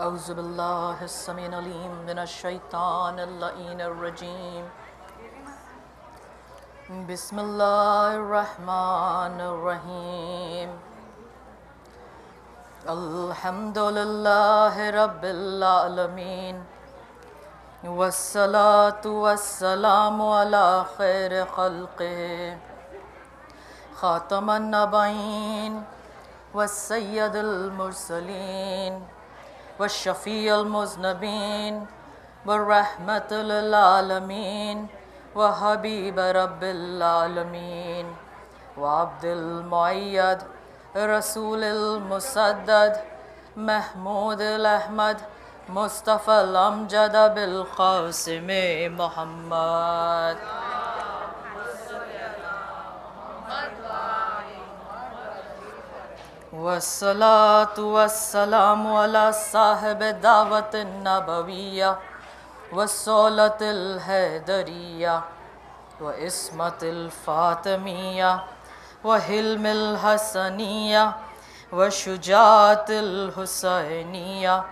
اعوذ باللہ السمیع العلیم من الشیطان اللعین الرجیم بسم اللہ الرحمن الرحیم الحمد للہ رب العالمین والصلاة والسلام علی خیر خلقہ خاتم النبیین والسید المرسلین والشفیع المذنبین والرحمت للعالمین وحبیب رب العالمین وعبد المعید رسول المسدد محمود الاحمد مصطفی الامجد بالقاسم محمد والصلاة والسلام على صاحب دعوت النبوية والصولة الحيدرية وإسمة الفاطمية وحلم الحسنية وشجاعة الحسينية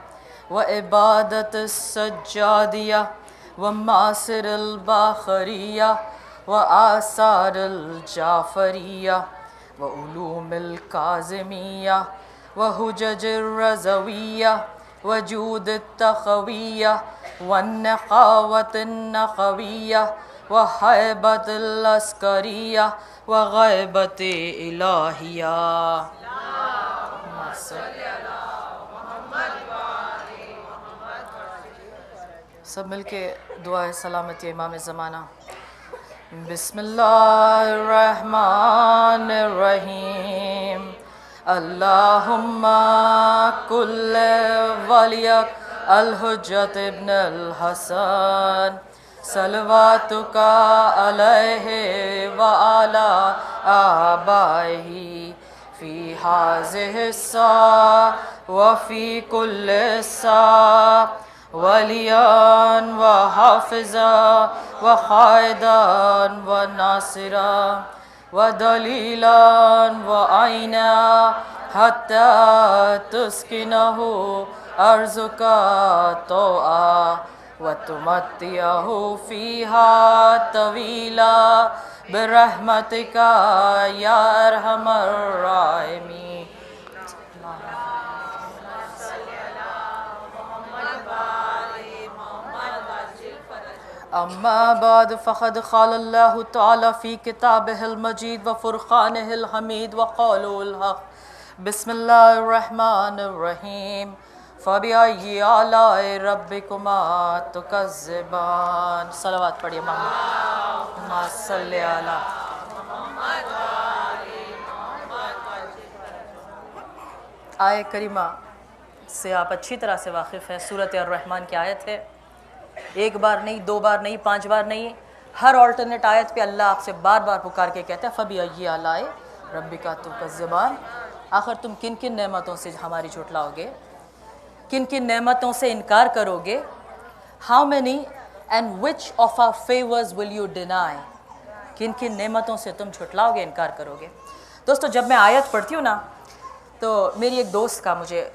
وعبادة السجادية ومعاصر الباخرية وآثار الجعفرية وعلوم الكاظمية وحجج الرضوية وجود التخوية والنقاوة النخوية وهيبة العسكرية وغيبة إلهية. سب مل کے دعائے سلامتی امام زمانہ. بسم اللہ الرحمن الرحیم اللہم کل ولیک الحجت ابن الحسن صلواتک علیہ وعلی آبائہ فی ہذہ الساعة وفی کل ساعة ولیان و حافظا و قائدان و ناصرا و دلیلان و عینا حتی تسکنہ ارضکا طوعا و تمتعہ فیہا طویلا برحمتک یا ارحم الراحمین. اما بعد فقد قال اللہ تعالی فی کتابہ المجید وفرقانہ الحمید وقولہ الحق. بسم اللہ الرحمن الرحیم فبأی آلاء ربکما تکذبان. صلوات پڑھیے محمد صلی علی. آیہ کریمہ سے آپ اچھی طرح سے واقف ہیں. سورۃ الرحمن کی آیت ہے. ایک بار نہیں، دو بار نہیں، 5 بار نہیں، ہر آلٹرنیٹ آیت پہ اللہ آپ سے بار بار پکار کے کہتا ہے فَبِأَيِّ آلَاءِ رَبِّكَ تُكَذِّبَانِ. آخر تم کن کن نعمتوں سے ہماری جھٹلاؤ گے، کن کن نعمتوں سے انکار کرو گے. How many and which of our favors will you deny. کن کن نعمتوں سے تم جھٹلاؤ گے، انکار کرو گے. دوستو جب میں آیت پڑھتی ہوں نا تو میری ایک دوست کا مجھے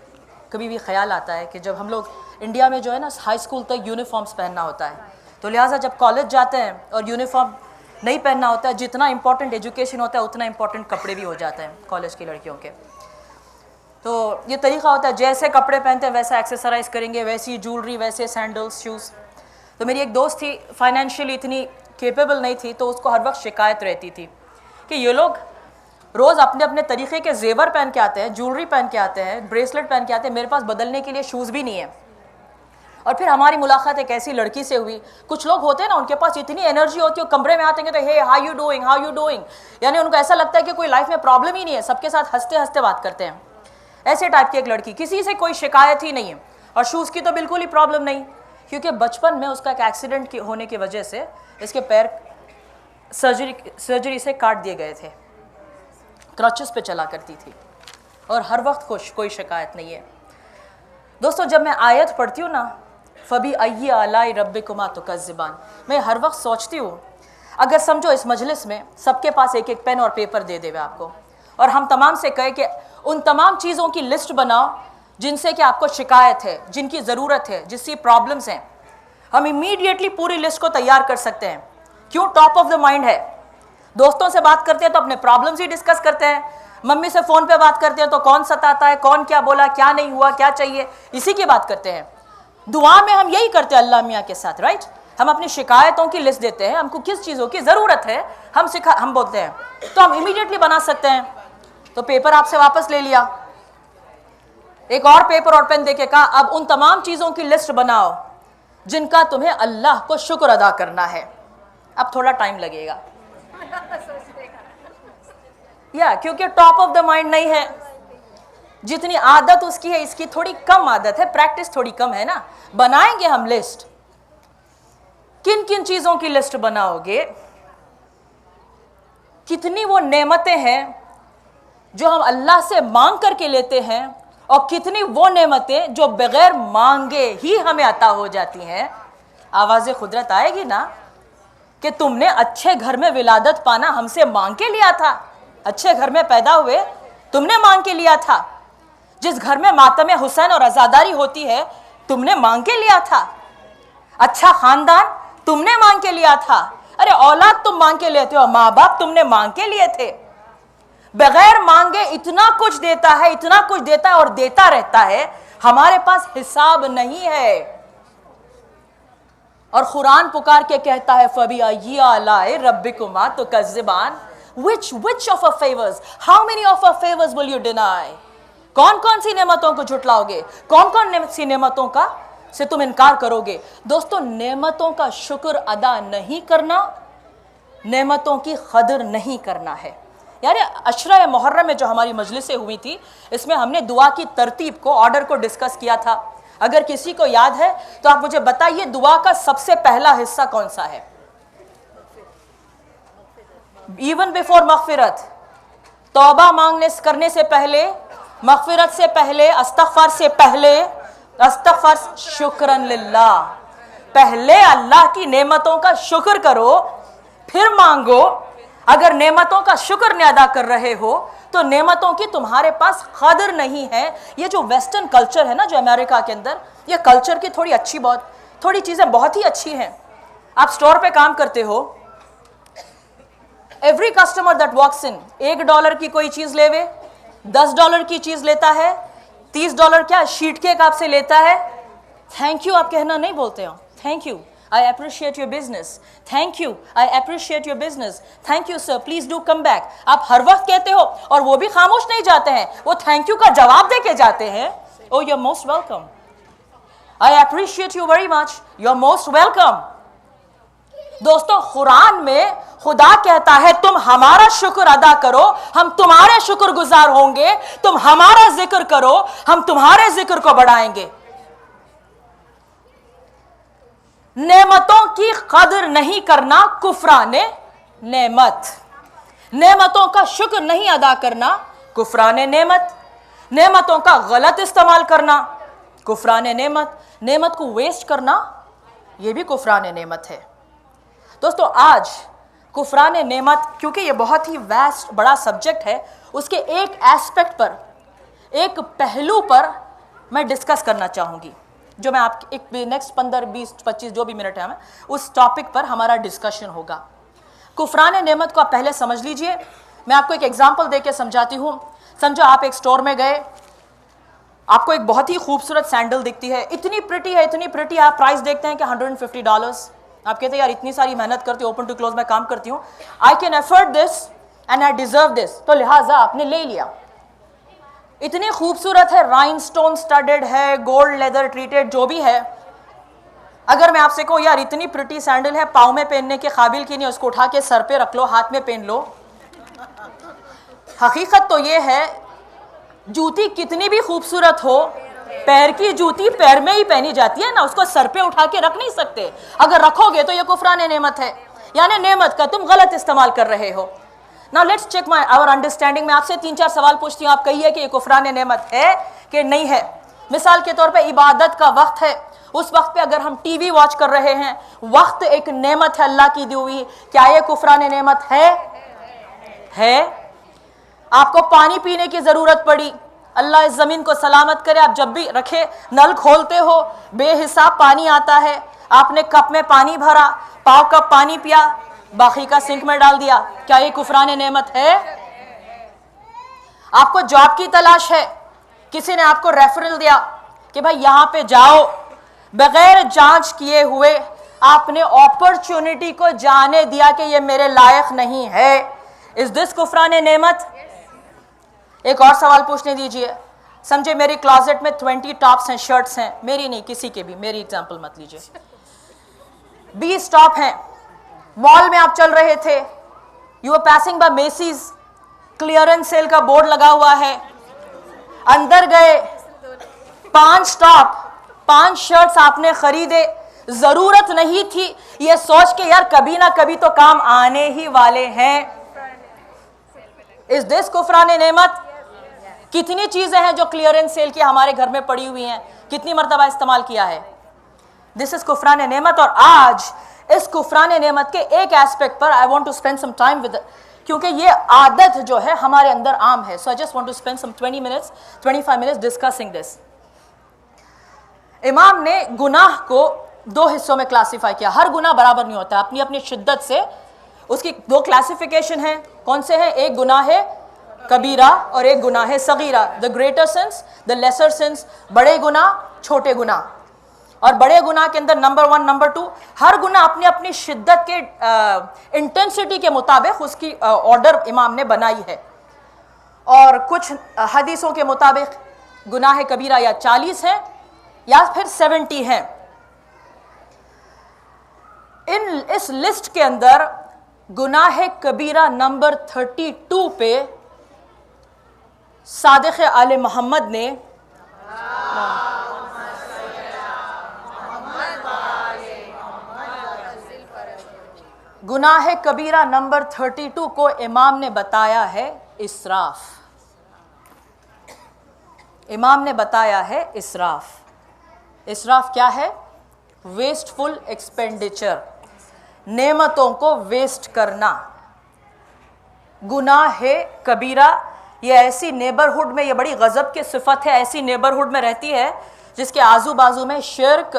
کبھی بھی خیال آتا ہے کہ جب ہم لوگ انڈیا میں جو ہے نا ہائی اسکول تک یونیفارمز پہننا ہوتا ہے، تو لہٰذا جب کالج جاتے ہیں اور یونیفارم نہیں پہننا ہوتا ہے، جتنا امپورٹنٹ ایجوکیشن ہوتا ہے اتنا امپورٹنٹ کپڑے بھی ہو جاتے ہیں کالج کی لڑکیوں کے. تو یہ طریقہ ہوتا ہے جیسے کپڑے پہنتے ہیں ویسا ایکسرسائز کریں گے، ویسی جولری، ویسے سینڈلز، شوز. تو میری ایک دوست تھی، فائنینشیلی اتنی کیپیبل نہیں تھی، تو اس کو ہر وقت شکایت رہتی تھی کہ یہ لوگ روز اپنے اپنے طریقے کے زیور پہن کے آتے ہیں، جولری پہن کے آتے ہیں، بریسلٹ پہن کے آتے ہیں، میرے پاس بدلنے کے لیے شوز بھی نہیں ہیں. اور پھر ہماری ملاقات ایک ایسی لڑکی سے ہوئی. کچھ لوگ ہوتے ہیں نا ان کے پاس اتنی انرجی ہوتی ہے، وہ کمرے میں آتے ہیں تو ہے ہاؤ یو ڈوئنگ، یعنی ان کو ایسا لگتا ہے کہ کوئی لائف میں پرابلم ہی نہیں ہے، سب کے ساتھ ہنستے ہنستے بات کرتے ہیں. ایسے ٹائپ کی ایک لڑکی، کسی سے کوئی شکایت ہی نہیں ہے. اور شوز کی تو بالکل ہی پرابلم نہیں، کیونکہ بچپن میں اس کا ایک ایکسیڈنٹ ہونے کی وجہ سے اس کے پیر سرجری سے کاٹ دیے گئے تھے. کرچز پہ چلا کرتی تھی اور ہر وقت کوئی شکایت نہیں ہے. دوستو جب میں آیت پڑھتی ہوں نا فَبِأَيِّ آلَاءِ رَبِّكُمَا تُكَذِّبَانِ، میں ہر وقت سوچتی ہوں اگر سمجھو اس مجلس میں سب کے پاس ایک ایک پین اور پیپر دے دے آپ کو اور ہم تمام سے کہے کہ ان تمام چیزوں کی لسٹ بناؤ جن سے کہ آپ کو شکایت ہے, جن کی ضرورت ہے, جس کی پرابلمس ہیں, ہم امیڈیٹلی پوری لسٹ کو تیار کر سکتے ہیں. کیوں؟ ٹاپ آف دا مائنڈ ہے. دوستوں سے بات کرتے ہیں تو اپنے پرابلمس ہی ڈسکس کرتے ہیں, ممی سے فون پہ بات کرتے ہیں تو کون ستاتا ہے, کون کیا بولا, کیا نہیں ہوا, کیا چاہیے, اسی کی بات کرتے ہیں. دعا میں ہم یہی کرتے ہیں اللہ میاں کے ساتھ, رائٹ. ہم اپنی شکایتوں کی لسٹ دیتے ہیں, ہم کو کس چیزوں کی ضرورت ہے ہم بولتے ہیں, تو ہم امیڈیٹلی بنا سکتے ہیں. تو پیپر آپ سے واپس لے لیا, ایک اور پیپر اور پین دے کے کہا اب ان تمام چیزوں کی لسٹ بناؤ جن کا تمہیں اللہ کو شکر ادا کرنا ہے. اب تھوڑا ٹائم لگے گا کیونکہ ٹاپ آف دا مائنڈ نہیں ہے. جتنی عادت اس کی ہے اس کی تھوڑی کم عادت ہے, پریکٹس تھوڑی کم ہے نا. بنائیں گے ہم لسٹ, کن کن چیزوں کی لسٹ بناؤ گے, کتنی وہ نعمتیں ہیں جو ہم اللہ سے مانگ کر کے لیتے ہیں, اور کتنی وہ نعمتیں جو بغیر مانگے ہی ہمیں عطا ہو جاتی ہیں. آواز قدرت آئے گی نا کہ تم نے اچھے گھر میں ولادت پانا ہم سے مانگ کے لیا تھا, اچھے گھر میں پیدا ہوئے تم نے مانگ کے لیا تھا. جس گھر میں ماتم حسین اور عزاداری ہوتی ہے تم نے مانگ کے لیا تھا. اچھا خاندان تم نے مانگ کے لیا تھا. ارے اولاد تم مانگ کے لیتے ہو, ماں باپ تم نے مانگ کے لیے تھے. بغیر مانگے اتنا کچھ دیتا ہے, اتنا کچھ دیتا ہے اور دیتا رہتا ہے, ہمارے پاس حساب نہیں ہے. اور قرآن پکار کے کہتا ہے فَبِأَيِّ آلَاءِ رَبِّكُمَا تُكَذِّبَانِ, which of our favors, how many of our favors will you deny? کون کون سی نعمتوں کو جھٹلاؤ گے, کون کون سی نعمتوں کا سے تم انکار کرو گے. دوستو نعمتوں کا شکر ادا نہیں کرنا, نعمتوں کی قدر نہیں کرنا ہے. یعنی عشرہ محرم میں جو ہماری مجلسیں ہوئی تھی اس میں ہم نے دعا کی ترتیب کو, آرڈر کو ڈسکس کیا تھا. اگر کسی کو یاد ہے تو آپ مجھے بتائیے دعا کا سب سے پہلا حصہ کون سا ہے؟ ایون بیفور مغفرت, توبہ مانگنے کرنے سے پہلے, مغفرت سے پہلے, استغفار سے پہلے, استغفار شکرن للہ, پہلے اللہ کی نعمتوں کا شکر کرو پھر مانگو. اگر نعمتوں کا شکر نہیں ادا کر رہے ہو تو نعمتوں کی تمہارے پاس قدر نہیں ہے. یہ جو ویسٹرن کلچر ہے نا جو امریکہ کے اندر, یہ کلچر کی تھوڑی چیزیں بہت ہی اچھی ہیں. آپ سٹور پہ کام کرتے ہو, ایوری کسٹمر دیٹ واکس ان $1 کی کوئی چیز لے وے, $10 کی چیز لیتا ہے, $30 کیا شیٹ کیک آپ سے لیتا ہے, تھینک یو آپ کہنا نہیں بولتے ہو, thank you, I appreciate your business, thank you, I appreciate your business, thank you sir, please do come back. آپ ہر وقت کہتے ہو اور وہ بھی خاموش نہیں جاتے ہیں, وہ تھینک یو کا جواب دے کے جاتے ہیں. Oh you're most welcome, I appreciate you very much, you're most welcome. دوستو قرآن میں خدا کہتا ہے تم ہمارا شکر ادا کرو ہم تمہارے شکر گزار ہوں گے, تم ہمارا ذکر کرو ہم تمہارے ذکر کو بڑھائیں گے. نعمتوں کی قدر نہیں کرنا کفران نعمت, نعمتوں کا شکر نہیں ادا کرنا کفران نعمت, نعمتوں کا غلط استعمال کرنا کفران نعمت, نعمت کو ویسٹ کرنا یہ بھی کفران نعمت ہے. دوستو آج کفران نعمت, کیونکہ یہ بہت ہی ویسٹ بڑا سبجیکٹ ہے, اس کے ایک ایسپیکٹ پر, ایک پہلو پر میں ڈسکس کرنا چاہوں گی, جو میں آپ ایک نیکسٹ 15 20 25 جو بھی منٹ ہے اس ٹاپک پر ہمارا ڈسکشن ہوگا. کفران نعمت کو آپ پہلے سمجھ لیجئے. میں آپ کو ایک ایگزامپل دے کے سمجھاتی ہوں. سمجھو آپ ایک سٹور میں گئے, آپ کو ایک بہت ہی خوبصورت سینڈل دکھتی ہے, اتنی پریٹی ہے, اتنی پریٹی, آپ پرائز دیکھتے ہیں کہ $150. آپ کہتے ہیں یار اتنی ساری محنت کرتی ہوں, اوپن ٹو کلوز میں کام کرتی ہوں, I can afford this and I deserve this, تو لہٰذا آپ نے لے لیا. اتنی خوبصورت ہے, رائن سٹون سٹڈڈ ہے, گولڈ لیدر ٹریٹڈ جو بھی ہے. اگر میں آپ سے کہوں یار اتنی پریٹی سینڈل ہے, پاؤں میں پہننے کے قابل کی نہیں, اس کو اٹھا کے سر پہ رکھ لو, ہاتھ میں پہن لو. حقیقت تو یہ ہے جوتی کتنی بھی خوبصورت ہو, پیر کی جوتی پیر میں ہی پہنی جاتی ہے نا, اس کو سر پہ اٹھا کے رکھ نہیں سکتے. اگر رکھو گے تو یہ کفران نعمت ہے, یعنی نعمت کا تم غلط استعمال کر رہے ہو. Now let's check our understanding. میں آپ سے 3-4 سوال پوچھتی ہوں, آپ کہیے کہ یہ کفران نعمت ہے کہ نہیں ہے. مثال کے طور پہ عبادت کا وقت ہے, اس وقت پہ اگر ہم ٹی وی واچ کر رہے ہیں, وقت ایک نعمت ہے اللہ کی دی ہوئی, کیا یہ کفران نعمت ہے؟ آپ کو پانی پینے کی ضرورت پڑی, اللہ اس زمین کو سلامت کرے. آپ جب بھی رکھے نل کھولتے ہو بے حساب پانی آتا ہے, آپ نے کپ میں پانی بھرا, پاؤ کپ پانی پیا, باقی کا سنک میں ڈال دیا. کیا یہ کفران نعمت ہے؟ آپ کو جاب کی تلاش ہے, کسی نے آپ کو ریفرل دیا کہ بھائی یہاں پہ جاؤ, بغیر جانچ کیے ہوئے آپ نے اپرچونٹی کو جانے دیا کہ یہ میرے لائق نہیں ہے. از دس کفران نعمت؟ ایک اور سوال پوچھنے دیجئے. سمجھے میری کلازٹ میں 20 ٹاپس ہیں, شرٹس ہیں, میری نہیں کسی کے بھی, میری ایگزامپل مت لیجئے. 20 ٹاپ ہیں. مال میں آپ چل رہے تھے, you are passing by Macy's, clearance sale کا بورڈ لگا ہوا ہے, اندر گئے, 5 ٹاپ 5 شرٹس آپ نے خریدے. ضرورت نہیں تھی, یہ سوچ کے یار کبھی نہ کبھی تو کام آنے ہی والے ہیں. از دس کفران نعمت؟ کتنی چیزیں ہیں جو کلیئرنس سیل کی ہمارے گھر میں پڑی ہوئی ہیں, کتنی مرتبہ استعمال کیا ہے. دس از کفران نعمت. اور آج اس کفران نعمت کے ایک aspect per I want to spend some time with, کیونکہ یہ عادت جو ہے ہمارے اندر عام ہے. So I just want to spend some 25 minutes discussing this. امام نے گناہ کو 2 حصوں میں کلاسیفائی کیا. ہر گناہ برابر نہیں ہوتا, اپنی اپنی شدت سے اس کی 2 کلاسیفیکیشن ہیں. کون سے ہیں؟ ایک گناہ ہے کبیرہ اور ایک گناہ ہے صغیرہ. the greater sins, the lesser sins, بڑے گناہ چھوٹے گناہ. اور بڑے گناہ کے اندر نمبر 1 نمبر 2, ہر گناہ اپنی اپنی شدت کے انٹینسٹی کے مطابق اس کی آرڈر امام نے بنائی ہے. اور کچھ حدیثوں کے مطابق گناہ کبیرہ یا 40 ہیں یا پھر 70 ہیں. اس لسٹ کے اندر گناہ کبیرہ نمبر 32 پہ صادق آل محمد نے گناہ کبیرہ نمبر 32 کو امام نے بتایا ہے اسراف. امام نے بتایا ہے اسراف. اسراف کیا ہے؟ ویسٹفل ایکسپینڈیچر, نعمتوں کو ویسٹ کرنا. گناہ کبیرہ یہ ایسی نیبرہڈ میں, یہ بڑی غضب کی صفت ہے, ایسی نیبرہڈ میں رہتی ہے جس کے آزو بازو میں شرک,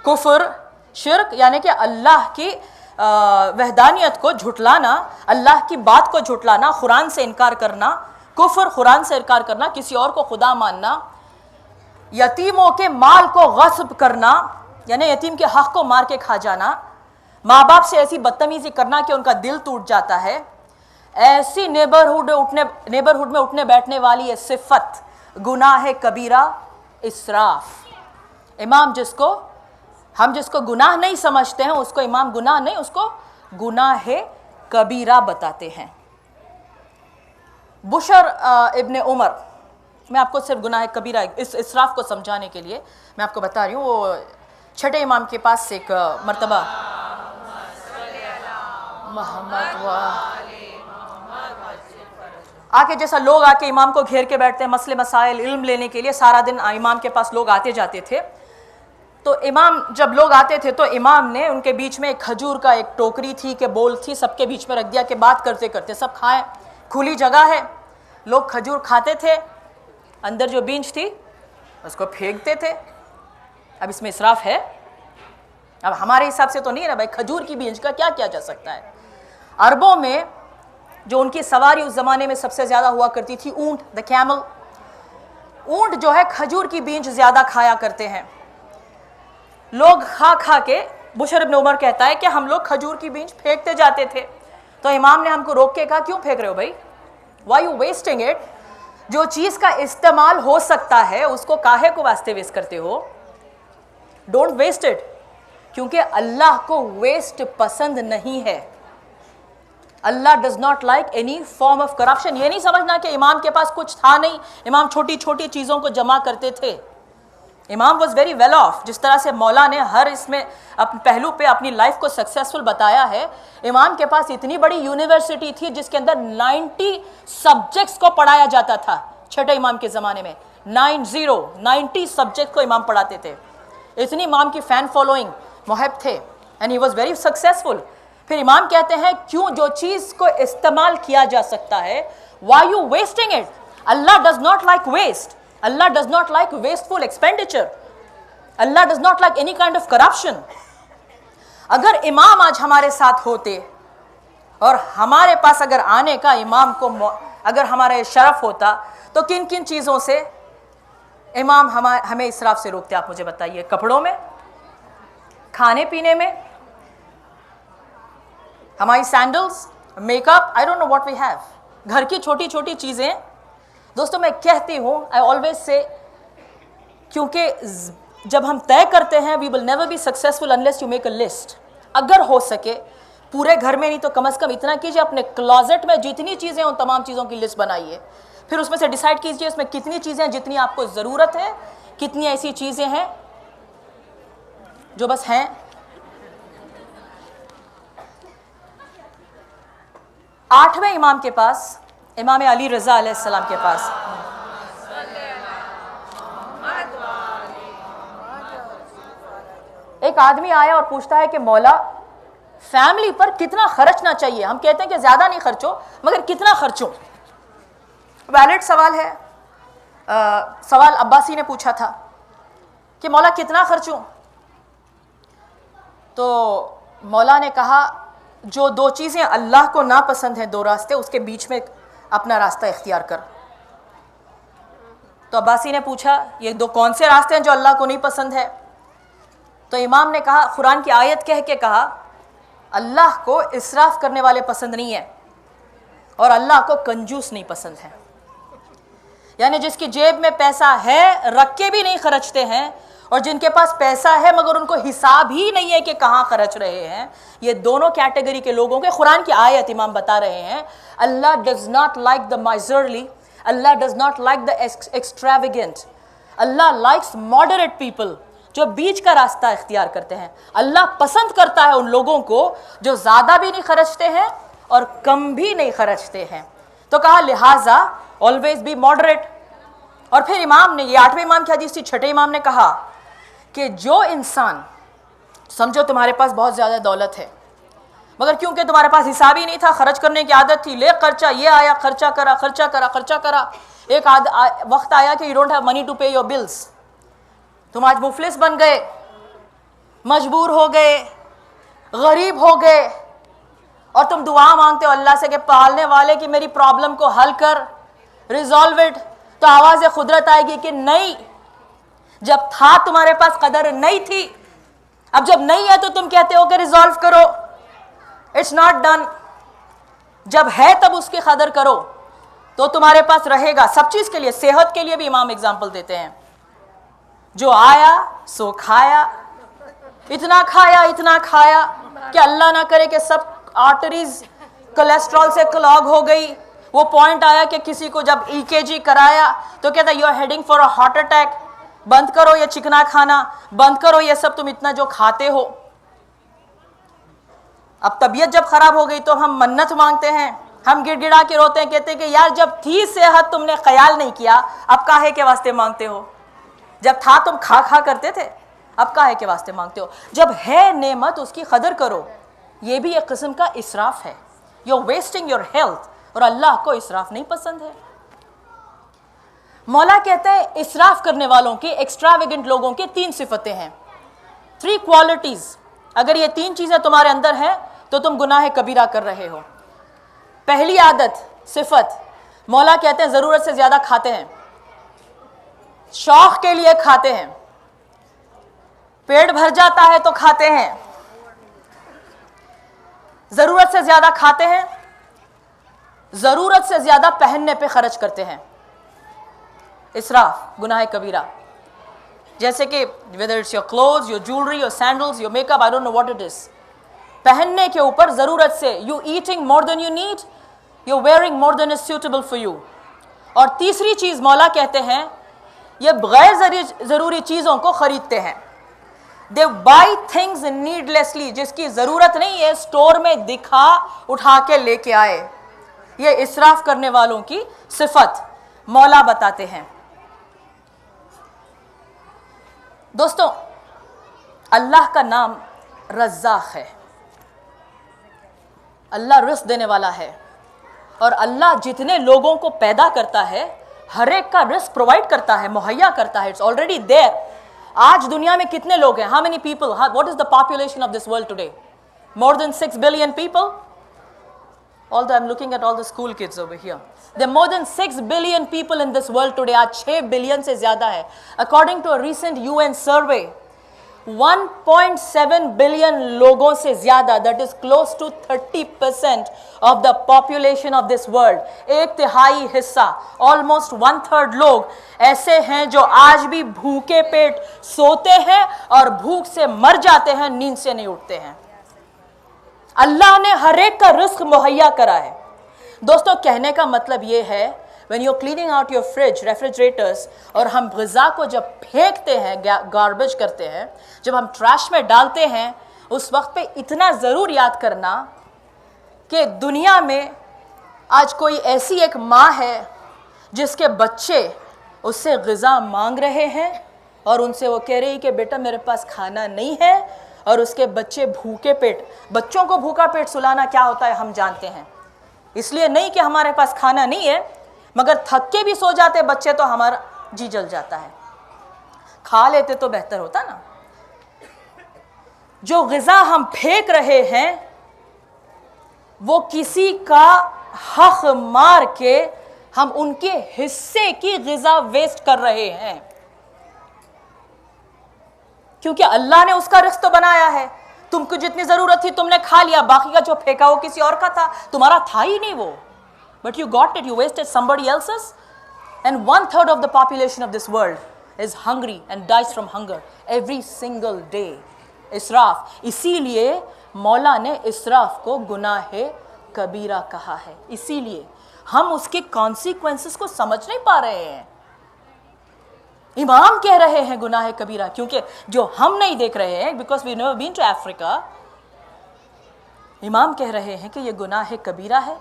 کفر, شرک یعنی کہ اللہ کی وحدانیت کو جھٹلانا, اللہ کی بات کو جھٹلانا, قرآن سے انکار کرنا, کفر قرآن سے انکار کرنا, کسی اور کو خدا ماننا, یتیموں کے مال کو غصب کرنا یعنی یتیم کے حق کو مار کے کھا جانا, ماں باپ سے ایسی بدتمیزی کرنا کہ ان کا دل ٹوٹ جاتا ہے. ایسی نیبرہڈ میں اٹھنے بیٹھنے والی یہ صفت گناہ کبیرہ اسراف. امام ہم جس کو گناہ نہیں سمجھتے ہیں اس کو امام گناہ نہیں, اس کو گناہ کبیرہ بتاتے ہیں. بشر ابن عمر, میں آپ کو صرف گناہ کبیرہ اس اسراف کو سمجھانے کے لیے میں آپ کو بتا رہی ہوں. وہ چھٹے امام کے پاس ایک مرتبہ محمد آکے, جیسا لوگ آ کے امام کو گھیر کے بیٹھتے ہیں مسئلے مسائل علم لینے کے لیے, سارا دن امام کے پاس لوگ آتے جاتے تھے. تو امام جب لوگ آتے تھے تو امام نے ان کے بیچ میں ایک کھجور کا ایک ٹوکری تھی کہ بول تھی, سب کے بیچ میں رکھ دیا کہ بات کرتے کرتے سب کھائیں, کھلی جگہ ہے, لوگ کھجور کھاتے تھے, اندر جو بیج تھی اس کو پھینکتے تھے. اب اس میں اسراف ہے؟ اب ہمارے حساب سے تو نہیں نا بھائی, کھجور کی بیج کا کیا کیا جا سکتا ہے. عربوں میں جو ان کی سواری اس زمانے میں سب سے زیادہ ہوا کرتی تھی اونٹ, دا کیمل. اونٹ جو ہے کھجور کی بیج زیادہ کھایا کرتے ہیں. لوگ کھا کھا کے, بشر ابن عمر کہتا ہے کہ ہم لوگ کھجور کی بیج پھینکتے جاتے تھے. تو امام نے ہم کو روک کے کہا کیوں پھینک رہے ہو بھائی, وائی یو ویسٹنگ اٹ. جو چیز کا استعمال ہو سکتا ہے اس کو کاہے کو واسطے ویسٹ کرتے ہو؟ ڈونٹ ویسٹ اٹ, کیونکہ اللہ کو ویسٹ پسند نہیں ہے. Allah does not like any form of corruption. یہ نہیں سمجھنا کہ امام کے پاس کچھ تھا نہیں, امام چھوٹی چھوٹی چیزوں کو جمع کرتے تھے. امام واز ویری ویل آف. جس طرح سے مولا نے ہر اس میں اپنے پہلو پہ اپنی لائف کو سکسیسفل بتایا ہے, امام کے پاس اتنی بڑی یونیورسٹی تھی جس کے اندر 90 سبجیکٹس کو پڑھایا جاتا تھا. چھٹے امام کے زمانے میں 90 سبجیکٹ کو امام پڑھاتے تھے. اتنی امام کی فین فالوئنگ, محب تھے, and he was very successful. پھر امام کہتے ہیں کیوں جو چیز کو استعمال کیا جا سکتا ہے, why you wasting it. Allah does not like waste. Allah does not like wasteful expenditure. Allah does not like any kind of corruption. اگر امام آج ہمارے ساتھ ہوتے اور ہمارے پاس اگر آنے کا امام کو اگر ہمارا شرف ہوتا تو کن کن چیزوں سے امام ہمیں اسراف سے روکتے؟ آپ مجھے بتائیے. کپڑوں میں، کھانے پینے میں، ہماری sandals, makeup, I don't know what we have, گھر کی چھوٹی چھوٹی چیزیں. دوستوں میں کہتی ہوں، آئی آلویز سے، کیونکہ جب ہم طے کرتے ہیں we will never be successful unless you make a list. اگر ہو سکے پورے گھر میں نہیں تو کم از کم اتنا کیجیے، اپنے کلازٹ میں جتنی چیزیں ان تمام چیزوں کی لسٹ بنائیے، پھر اس میں سے ڈیسائیڈ کیجیے اس میں کتنی چیزیں جتنی آپ کو ضرورت ہے، کتنی ایسی چیزیں ہیں جو بس ہیں. آٹھویں امام کے پاس، امام علی رضا علیہ السلام کے پاس ایک آدمی آیا اور پوچھتا ہے کہ مولا فیملی پر کتنا خرچنا چاہیے؟ ہم کہتے ہیں کہ زیادہ نہیں خرچو، مگر کتنا خرچوں؟ ویلڈ سوال ہے. سوال عباسی نے پوچھا تھا کہ مولا کتنا خرچوں؟ تو مولا نے کہا جو دو چیزیں اللہ کو ناپسند ہیں، دو راستے، اس کے بیچ میں اپنا راستہ اختیار کر. تو عباسی نے پوچھا یہ دو کون سے راستے ہیں جو اللہ کو نہیں پسند ہے؟ تو امام نے کہا، قرآن کی آیت کہہ کے کہا، اللہ کو اسراف کرنے والے پسند نہیں ہیں اور اللہ کو کنجوس نہیں پسند ہے. یعنی جس کی جیب میں پیسہ ہے رکھ کے بھی نہیں خرچتے ہیں، اور جن کے پاس پیسہ ہے مگر ان کو حساب ہی نہیں ہے کہ کہاں خرچ رہے ہیں. یہ دونوں کیٹیگری کے لوگوں کے قرآن کی آیت امام بتا رہے ہیں. Allah does not like the miserly, Allah does not like the extravagant. Allah likes moderate people, جو بیچ کا راستہ اختیار کرتے ہیں. اللہ پسند کرتا ہے ان لوگوں کو جو زیادہ بھی نہیں خرچتے ہیں اور کم بھی نہیں خرچتے ہیں. تو کہا لہٰذا always be moderate. اور پھر امام نے، یہ آٹھویں امام کی حدیث تھی، چھٹے امام نے کہا کہ جو انسان، سمجھو تمہارے پاس بہت زیادہ دولت ہے مگر کیونکہ تمہارے پاس حساب ہی نہیں تھا، خرچ کرنے کی عادت تھی، لے خرچہ، یہ آیا خرچہ کرا خرچہ کرا خرچہ کرا. ایک وقت آیا کہ you don't have money to pay your bills. تم آج مفلس بن گئے، مجبور ہو گئے، غریب ہو گئے، اور تم دعا مانگتے ہو اللہ سے کہ پالنے والے کی میری پرابلم کو حل کر، ریزالو اٹ. تو آواز قدرت آئے گی کہ نہیں، جب تھا تمہارے پاس قدر نہیں تھی، اب جب نہیں ہے تو تم کہتے ہو کہ ریزالو کرو. It's not done. جب ہے تب اس کی قدر کرو تو تمہارے پاس رہے گا سب چیز کے لیے. صحت کے لیے بھی امام اگزامپل دیتے ہیں، جو آیا سو کھایا، اتنا کھایا کہ اللہ نہ کرے کہ سب آرٹریز کولیسٹرول سے کلاگ ہو گئی. وہ پوائنٹ آیا کہ کسی کو جب EKG کرایا تو کہتا you are heading for a heart attack, بند کرو یہ چکنا کھانا، بند کرو یہ سب تم اتنا جو کھاتے ہو. اب طبیعت جب خراب ہو گئی تو ہم منت مانگتے ہیں، ہم گڑ گڑا کے روتے ہیں، کہتے ہیں کہ یار جب تھی صحت تم نے خیال نہیں کیا، اب کاہے کے واسطے مانگتے ہو؟ جب تھا تم کھا کرتے تھے، اب کاہے کے واسطے مانگتے ہو؟ جب ہے نعمت اس کی قدر کرو. یہ بھی ایک قسم کا اسراف ہے. You are wasting your health, اور اللہ کو اسراف نہیں پسند ہے. مولا کہتے ہیں اسراف کرنے والوں کی، ایکسٹراویگنٹ لوگوں کی 3 صفتیں ہیں، 3 کوالٹیز. اگر یہ 3 چیزیں تمہارے اندر ہیں تو تم گناہ کبیرہ کر رہے ہو. پہلی عادت، صفت، مولا کہتے ہیں ضرورت سے زیادہ کھاتے ہیں، شوق کے لیے کھاتے ہیں، پیٹ بھر جاتا ہے تو کھاتے ہیں، ضرورت سے زیادہ کھاتے ہیں، ضرورت سے زیادہ پہننے پہ خرچ کرتے ہیں. اسراف گناہ کبیرہ. جیسے کہ whether it's your clothes, your jewelry, your sandals, your makeup, I don't know what it is. پہننے کے اوپر ضرورت سے، you eating more than you need, you're wearing more than is suitable for you. اور تیسری چیز مولا کہتے ہیں یہ غیر ضروری چیزوں کو خریدتے ہیں. they buy things needlessly, جس کی ضرورت نہیں ہے اسٹور میں دکھا اٹھا کے لے کے آئے. یہ اسراف کرنے والوں کی صفت مولا بتاتے ہیں. دوستوں اللہ کا نام رزاق ہے، اللہ رزق دینے والا ہے، اور اللہ جتنے لوگوں کو پیدا کرتا ہے ہر ایک کا رزق پرووائڈ کرتا ہے, مہیا کرتا ہے, اٹس آلریڈی دیر. آج دنیا میں کتنے لوگ ہیں؟ How many people, what is the population of this world today? More than 6 billion people. Although I'm looking at all the school kids over here, there are more than 6 billion people in this world today. آج 6 billion سے زیادہ ہے. According to a recent UN survey, 1.7 billion لوگوں سے زیادہ, that is close to 30% of the population of this world, 1/3 حصہ, almost 1/3 لوگ ایسے ہیں جو آج بھی بھوکے پیٹ سوتے ہیں اور بھوک سے مر جاتے ہیں, نیند سے نہیں اٹھتے ہیں. اللہ نے ہر ایک کا رزق مہیا کرا ہے. دوستوں, کہنے کا مطلب یہ ہے, when you're cleaning out your fridge, refrigerators, اور ہم غذا کو جب پھینکتے ہیں, گاربیج کرتے ہیں, جب ہم ٹریش میں ڈالتے ہیں, اس وقت پہ اتنا ضرور یاد کرنا کہ دنیا میں آج کوئی ایسی ایک ماں ہے جس کے بچے اس سے غذا مانگ رہے ہیں اور ان سے وہ کہہ رہی کہ بیٹا میرے پاس کھانا نہیں ہے, اور اس کے بچے بھوکے پیٹ. بچوں کو بھوکا پیٹ سلانا کیا ہوتا ہے ہم جانتے ہیں. اس لیے نہیں کہ ہمارے پاس کھانا نہیں ہے, مگر تھک کے بھی سو جاتے بچے تو ہمارا جی جل جاتا ہے. کھا لیتے تو بہتر ہوتا نا. جو غذا ہم پھینک رہے ہیں وہ کسی کا حق مار کے ہم ان کے حصے کی غذا ویسٹ کر رہے ہیں, کیونکہ اللہ نے اس کا رزق تو بنایا ہے. تم کو جتنی ضرورت تھی تم نے کھا لیا, باقی کا جو پھینکا وہ کسی اور کا تھا, تمہارا تھا ہی نہیں وہ. But you got it, you wasted somebody else's. And 1/3 of the population of this world is hungry and dies from hunger every single day. اسراف. اسی لیے مولا نے اسراف کو گناہ کبیرہ کہا ہے. اسی لیے ہم اس کے کانسیکوینسز کو سمجھ نہیں پا رہے ہیں. امام کہہ رہے ہیں گناہ کبیرہ, کیونکہ جو ہم نہیں دیکھ رہے ہیں, because we never been to Africa, امام کہہ رہے ہیں کہ یہ گناہ کبیرہ ہے.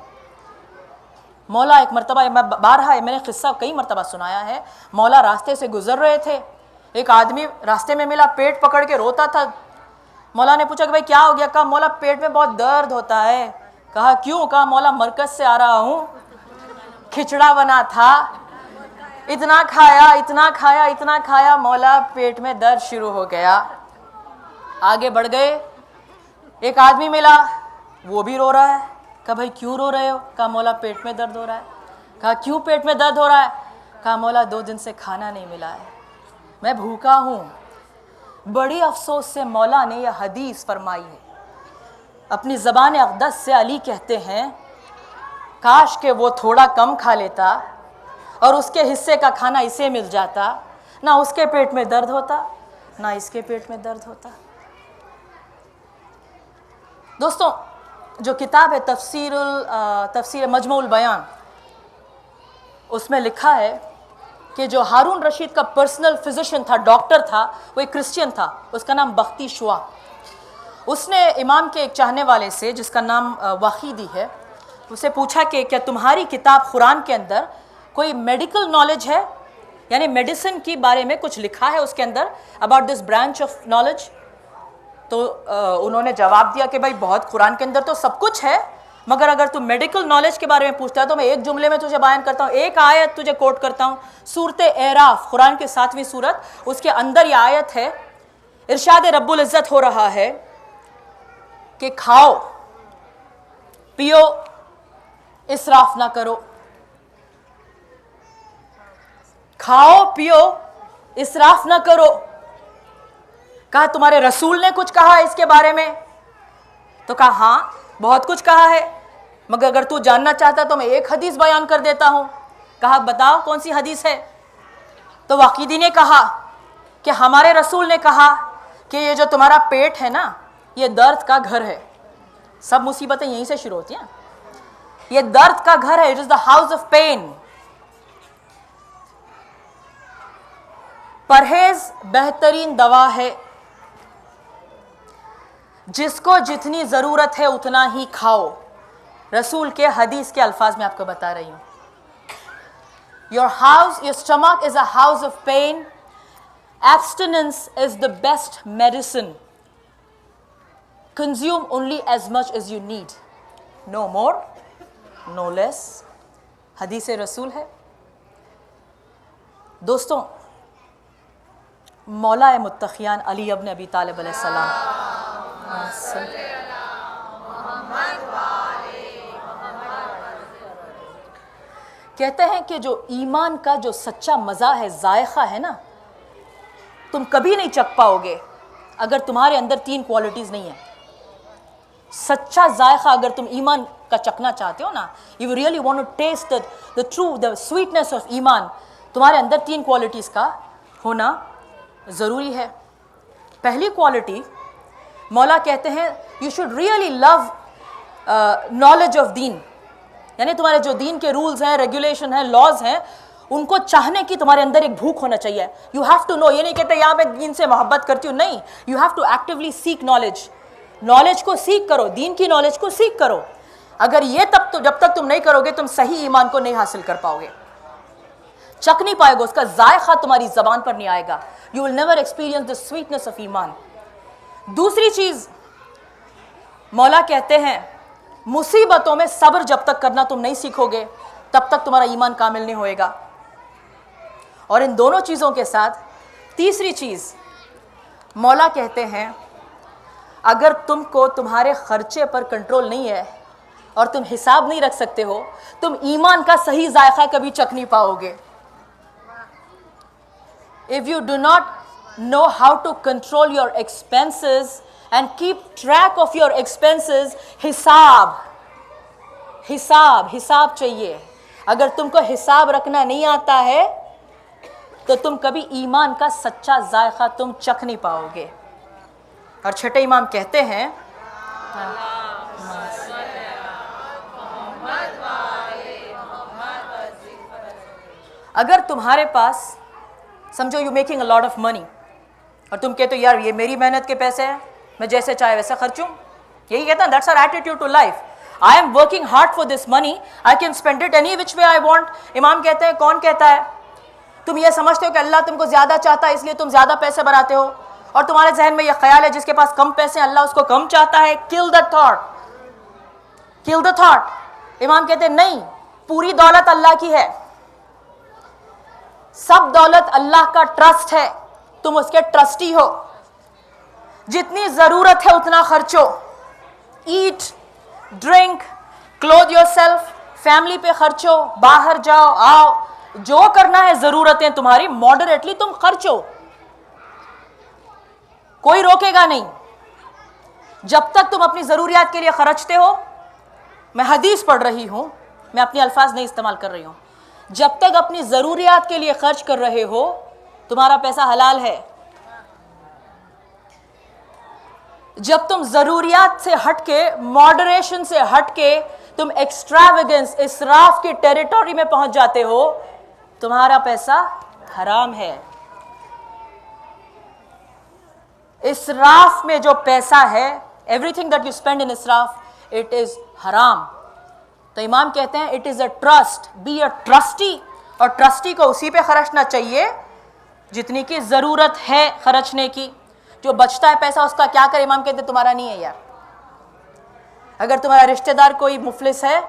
مولا ایک مرتبہ, میں نے قصہ کئی مرتبہ سنایا ہے, مولا راستے سے گزر رہے تھے, ایک آدمی راستے میں ملا, پیٹ پکڑ کے روتا تھا. مولا نے پوچھا کہ بھائی کیا ہو گیا؟ کہا مولا پیٹ میں بہت درد ہوتا ہے. کہا کیوں؟ کہا مولا مرکز سے آ رہا ہوں, کھچڑا بنا تھا, اتنا کھایا اتنا کھایا اتنا کھایا, مولا پیٹ میں درد شروع ہو گیا. آگے بڑھ گئے, ایک آدمی ملا, وہ بھی رو رہا ہے. کہا بھائی کیوں رو رہے ہو؟ کہا مولا پیٹ میں درد ہو رہا ہے. کہا کیوں پیٹ میں درد ہو رہا ہے؟ کہا مولا 2 دن سے کھانا نہیں ملا ہے, میں بھوکا ہوں. بڑی افسوس سے مولا نے یہ حدیث فرمائی ہے. اپنی زبان اقدس سے علی کہتے ہیں کاش کہ وہ تھوڑا کم کھا لیتا اور اس کے حصے کا کھانا اسے مل جاتا, نہ اس کے پیٹ میں درد ہوتا نہ اس کے پیٹ میں درد ہوتا. دوستوں, جو کتاب ہے تفسیر مجموع البیان, اس میں لکھا ہے کہ جو ہارون رشید کا پرسنل فزیشین تھا, ڈاکٹر تھا, وہ ایک کرسچین تھا, اس کا نام بختی شوا. اس نے امام کے ایک چاہنے والے سے جس کا نام واقیدی ہے, اسے پوچھا کہ کیا تمہاری کتاب قرآن کے اندر کوئی میڈیکل نالج ہے, یعنی میڈیسن کی بارے میں کچھ لکھا ہے اس کے اندر, about this branch of knowledge? تو انہوں نے جواب دیا کہ بھائی بہت, قرآن کے اندر تو سب کچھ ہے, مگر اگر تو میڈیکل نالج کے بارے میں پوچھتا ہے تو میں ایک جملے میں تجھے بیان کرتا ہوں, ایک آیت تجھے کوٹ کرتا ہوں, سورۃ اعراف, قرآن کی 7ویں سورت, اس کے اندر یہ آیت ہے. ارشاد رب العزت ہو رہا ہے کہ کھاؤ پیو اسراف نہ کرو, کھاؤ پیو اسراف نہ کرو. کہا تمہارے رسول نے کچھ کہا اس کے بارے میں؟ تو کہا ہاں بہت کچھ کہا ہے, مگر اگر تو جاننا چاہتا تو میں ایک حدیث بیان کر دیتا ہوں. کہا بتاؤ کون سی حدیث ہے؟ تو واقیدی نے کہا کہ ہمارے رسول نے کہا کہ یہ جو تمہارا پیٹ ہے نا, یہ درد کا گھر ہے. سب مصیبتیں یہیں سے شروع ہوتی ہیں. یہ درد کا گھر ہے, it is the house of pain. پرہیز بہترین دوا ہے, جس کو جتنی ضرورت ہے اتنا ہی کھاؤ. رسول کے حدیث کے الفاظ میں آپ کو بتا رہی ہوں. Your stomach is a house of pain. Abstinence is the best medicine. Consume only as much as you need. No more, no less. حدیث رسول ہے. دوستوں مولا متقیان علی ابن ابی طالب علیہ السلام کہتے ہیں کہ جو ایمان کا جو سچا مزہ ہے، ذائقہ ہے نا، تم کبھی نہیں چکھ پاؤ گے اگر تمہارے اندر 3 کوالٹیز نہیں ہیں. سچا ذائقہ اگر تم ایمان کا چکھنا چاہتے ہو نا، you really want to taste the true the sweetness of ایمان، تمہارے اندر 3 کوالٹیز کا ہونا ضروری ہے. پہلی کوالٹی مولا کہتے ہیں you should really love knowledge of دین، یعنی تمہارے جو دین کے رولز ہیں، ریگولیشن ہیں، لاز ہیں، ان کو چاہنے کی تمہارے اندر ایک بھوک ہونا چاہیے. یو ہیو ٹو نو، یہ نہیں کہتے یہاں میں دین سے محبت کرتی ہوں، نہیں، you have to actually seek knowledge. Knowledge کو سیکھ کرو، دین کی نالج کو سیکھ کرو. اگر یہ جب تک تم نہیں کرو گے تم صحیح ایمان کو نہیں حاصل کر پاؤ گے، چکھ نہیں پائے گا، اس کا ذائقہ تمہاری زبان پر نہیں آئے گا. You will never experience the sweetness of ایمان. دوسری چیز مولا کہتے ہیں مصیبتوں میں صبر جب تک کرنا تم نہیں سیکھو گے تب تک تمہارا ایمان کامل نہیں ہوئے گا. اور ان دونوں چیزوں کے ساتھ تیسری چیز مولا کہتے ہیں اگر تم کو تمہارے خرچے پر کنٹرول نہیں ہے اور تم حساب نہیں رکھ سکتے ہو، تم ایمان کا صحیح ذائقہ کبھی چکھ نہیں پاؤ گے. If you do not know how to control your expenses and keep track of your expenses, حساب چاہیے. اگر تم کو حساب رکھنا نہیں آتا ہے تو تم کبھی ایمان کا سچا ذائقہ تم چکھ نہیں پاؤ گے. اور چھٹے امام کہتے ہیں اگر تمہارے پاس سمجھو you making a lot of money اور تم کہتے ہو یار یہ میری محنت کے پیسے ہیں، میں جیسے چاہے ویسے خرچوں، یہی کہتا ہے that's our attitude to life. I am working hard for this money, I can spend it any which way I want. امام کہتے ہیں کون کہتا ہے تم یہ سمجھتے ہو کہ اللہ تم کو زیادہ چاہتا ہے اس لیے تم زیادہ پیسے بناتے ہو، اور تمہارے ذہن میں یہ خیال ہے جس کے پاس کم پیسے ہیں اللہ اس کو کم چاہتا ہے. کل دا تھاٹ. امام کہتے ہیں نہیں، پوری دولت اللہ کی ہے، سب دولت اللہ کا ٹرسٹ ہے، تم اس کے ٹرسٹی ہو. جتنی ضرورت ہے اتنا خرچو. Eat, drink, clothe yourself, family پہ خرچو، باہر جاؤ آؤ، جو کرنا ہے ضرورتیں تمہاری ماڈریٹلی تم خرچو، کوئی روکے گا نہیں. جب تک تم اپنی ضروریات کے لیے خرچتے ہو، میں حدیث پڑھ رہی ہوں، میں اپنے الفاظ نہیں استعمال کر رہی ہوں، جب تک اپنی ضروریات کے لیے خرچ کر رہے ہو تمہارا پیسہ حلال ہے. جب تم ضروریات سے ہٹ کے، ماڈریشن سے ہٹ کے تم ایکسٹراویگنس، اسراف کی ٹیریٹوری میں پہنچ جاتے ہو، تمہارا پیسہ حرام ہے. اسراف میں جو پیسہ ہے، everything that you spend in اسراف، اٹ از حرام. تو امام کہتے ہیں it is a trust, be a trustee, اور ٹرسٹی کو اسی پہ خرچنا چاہیے جتنی کی ضرورت ہے خرچنے کی. جو بچتا ہے پیسہ اس کا کیا کرے؟ امام کہتے ہیں تمہارا نہیں ہے یار. اگر تمہارا رشتہ دار کوئی مفلس ہے،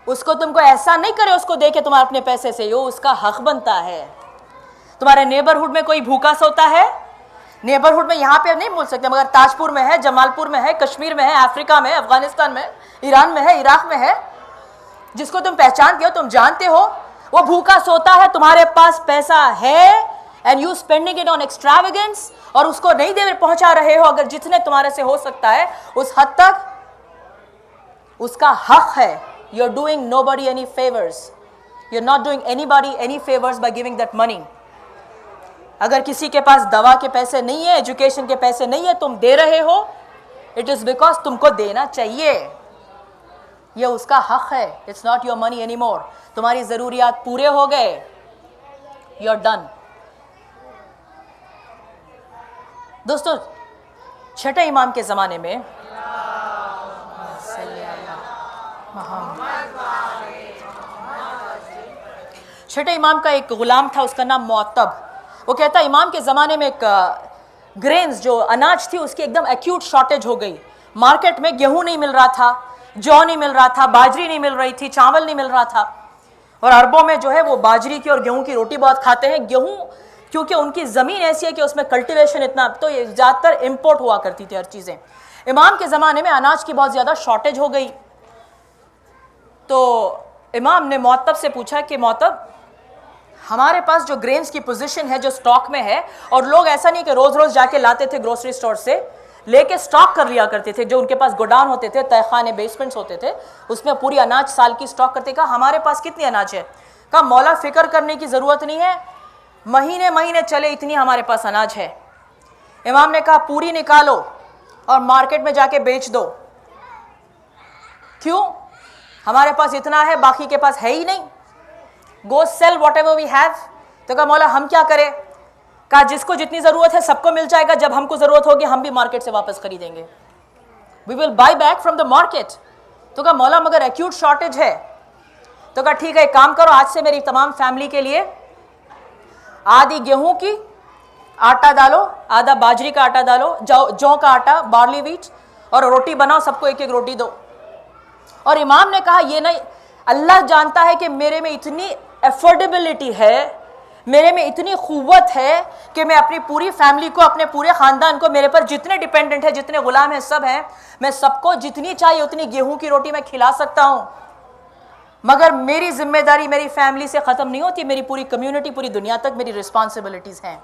اس کو تم کو ایسا نہیں کرے اس کو دے کے تمہارے اپنے پیسے سے، یہ اس کا حق بنتا ہے. تمہارے نیبرہڈ میں کوئی بھوکا سوتا ہے، نیبرہڈ میں یہاں پہ نہیں بول سکتے مگر تاج پور میں ہے، جمال پور میں ہے، کشمیر میں ہے، افریقہ میں ہے، افغانستان میں، ایران میں ہے، عراق میں ہے، جس کو تم پہچانتے ہو، تم جانتے ہو، وہ بھوکا سوتا ہے، تمہارے پاس پیسہ ہے and you spending it on extravagance, اور اس کو نہیں دے پہنچا رہے ہو، اگر جتنے تمہارے سے ہو سکتا ہے اس حد تک اس کا حق ہے. You are doing nobody any favours, you are not doing anybody any favours by giving that money. اگر کسی کے پاس دوا کے پیسے نہیں ہیں، ایجوکیشن کے پیسے نہیں ہیں، تم دے رہے ہو، اٹ از بیکاز تم کو دینا چاہیے، یہ اس کا حق ہے. It's not your money any more. تمہاری ضروریات پورے ہو گئے، یو آر ڈن. دوستو چھٹے امام کے زمانے میں چھٹے امام کا ایک غلام تھا، اس کا نام معتب. وہ کہتا ہے امام کے زمانے میں ایک گرینز جو اناج تھی اس کی ایک دم ایکیوٹ شارٹیج ہو گئی. مارکیٹ میں گیہوں نہیں مل رہا تھا، جو نہیں مل رہا تھا، باجری نہیں مل رہی تھی، چاول نہیں مل رہا تھا. اور عربوں میں جو ہے وہ باجری کی اور گیہوں کی روٹی بہت کھاتے ہیں. گیہوں کیونکہ ان کی زمین ایسی ہے کہ اس میں کلٹیویشن اتنا, تو یہ زیادہ تر امپورٹ ہوا کرتی تھی ہر چیزیں. امام کے زمانے میں اناج کی بہت زیادہ شارٹیج ہو گئی, تو امام نے معتب سے پوچھا کہ معتب ہمارے پاس جو گرینز کی پوزیشن ہے جو سٹاک میں ہے, اور لوگ ایسا نہیں کہ روز روز جا کے لاتے تھے گروسری سٹور سے, لے کے سٹاک کر لیا کرتے تھے, جو ان کے پاس گوڈاؤن ہوتے تھے, تہہ خانے, بیسمنٹس ہوتے تھے, اس میں پوری اناج سال کی سٹاک کرتے. کہا ہمارے پاس کتنی اناج ہے؟ کہا مولا فکر کرنے کی ضرورت نہیں ہے, مہینے مہینے چلے اتنی ہمارے پاس اناج ہے. امام نے کہا پوری نکالو اور مارکیٹ میں جا کے بیچ دو. کیوں؟ ہمارے پاس اتنا ہے, باقی کے پاس ہے ہی نہیں. Go sell whatever we have. تو کہا مولا ہم کیا کریں؟ کہا جس کو جتنی ضرورت ہے سب کو مل جائے گا, جب ہم کو ضرورت ہوگی ہم بھی مارکیٹ سے واپس خریدیں گے. We will buy back from the market. تو کہا مولا مگر ایکیوٹ شارٹیج ہے. تو کہا ٹھیک ہے, ایک کام کرو, آج سے میری تمام فیملی کے لیے آدھی گیہوں کی آٹا ڈالو, آدھا باجری کا آٹا ڈالو, جو کا آٹا, بارلی ویٹ, اور روٹی بناؤ, سب کو ایک ایک روٹی دو. اور امام نے کہا یہ نہیں, اللہ جانتا ہے کہ میرے میں اتنی افورڈیبلٹی ہے, میرے میں اتنی قوت ہے کہ میں اپنی پوری فیملی کو, اپنے پورے خاندان کو, میرے پر جتنے ڈیپینڈنٹ ہیں, جتنے غلام ہیں, سب ہیں, میں سب کو جتنی چاہیے اتنی گیہوں کی روٹی میں کھلا سکتا ہوں. مگر میری ذمہ داری میری فیملی سے ختم نہیں ہوتی, میری پوری کمیونٹی, پوری دنیا تک میری رسپانسبلٹیز ہیں.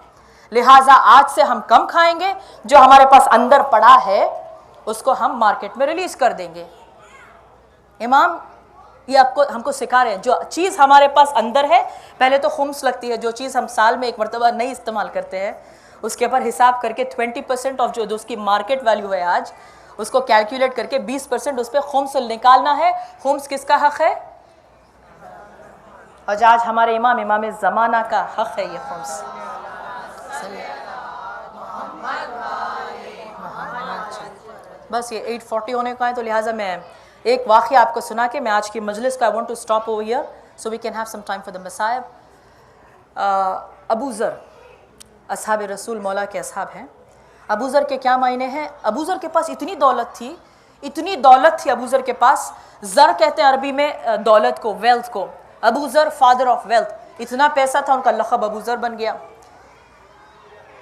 لہٰذا آج سے ہم کم کھائیں گے, جو ہمارے پاس اندر پڑا ہے اس کو ہم مارکیٹ میں ریلیز کر دیں گے. امام یہ ہم کو سکھا رہے ہیں, جو چیز ہمارے پاس اندر ہے, پہلے تو خمس لگتی ہے, جو چیز ہم سال میں ایک مرتبہ نہیں استعمال کرتے ہیں, اس کے اوپر حساب کر کے 20% آف جو اس کی مارکیٹ ویلیو ہے آج, اس کو کیلکولیٹ کر کے 20% اس پہ خمس نکالنا ہے. خمس کس کا حق ہے؟ اور آج ہمارے امام زمانہ کا حق ہے یہ خمس. بس یہ 8:40 ہونے کا ہے, تو لہٰذا میں ایک واقعہ آپ کو سنا کے میں آج کی مجلس کا I want to stop over here so we can have some time for the مصائب. ابو ذر اصحاب رسول مولا کے اصحاب ہیں. ابو ذر کے کیا معنی ہیں؟ ابو ذر کے پاس اتنی دولت تھی, اتنی دولت تھی ابو ذر کے پاس. ذر کہتے ہیں عربی میں دولت کو, ویلتھ کو. ابو ذر فادر آف ویلتھ, اتنا پیسہ تھا, ان کا لقب ابو ذر بن گیا.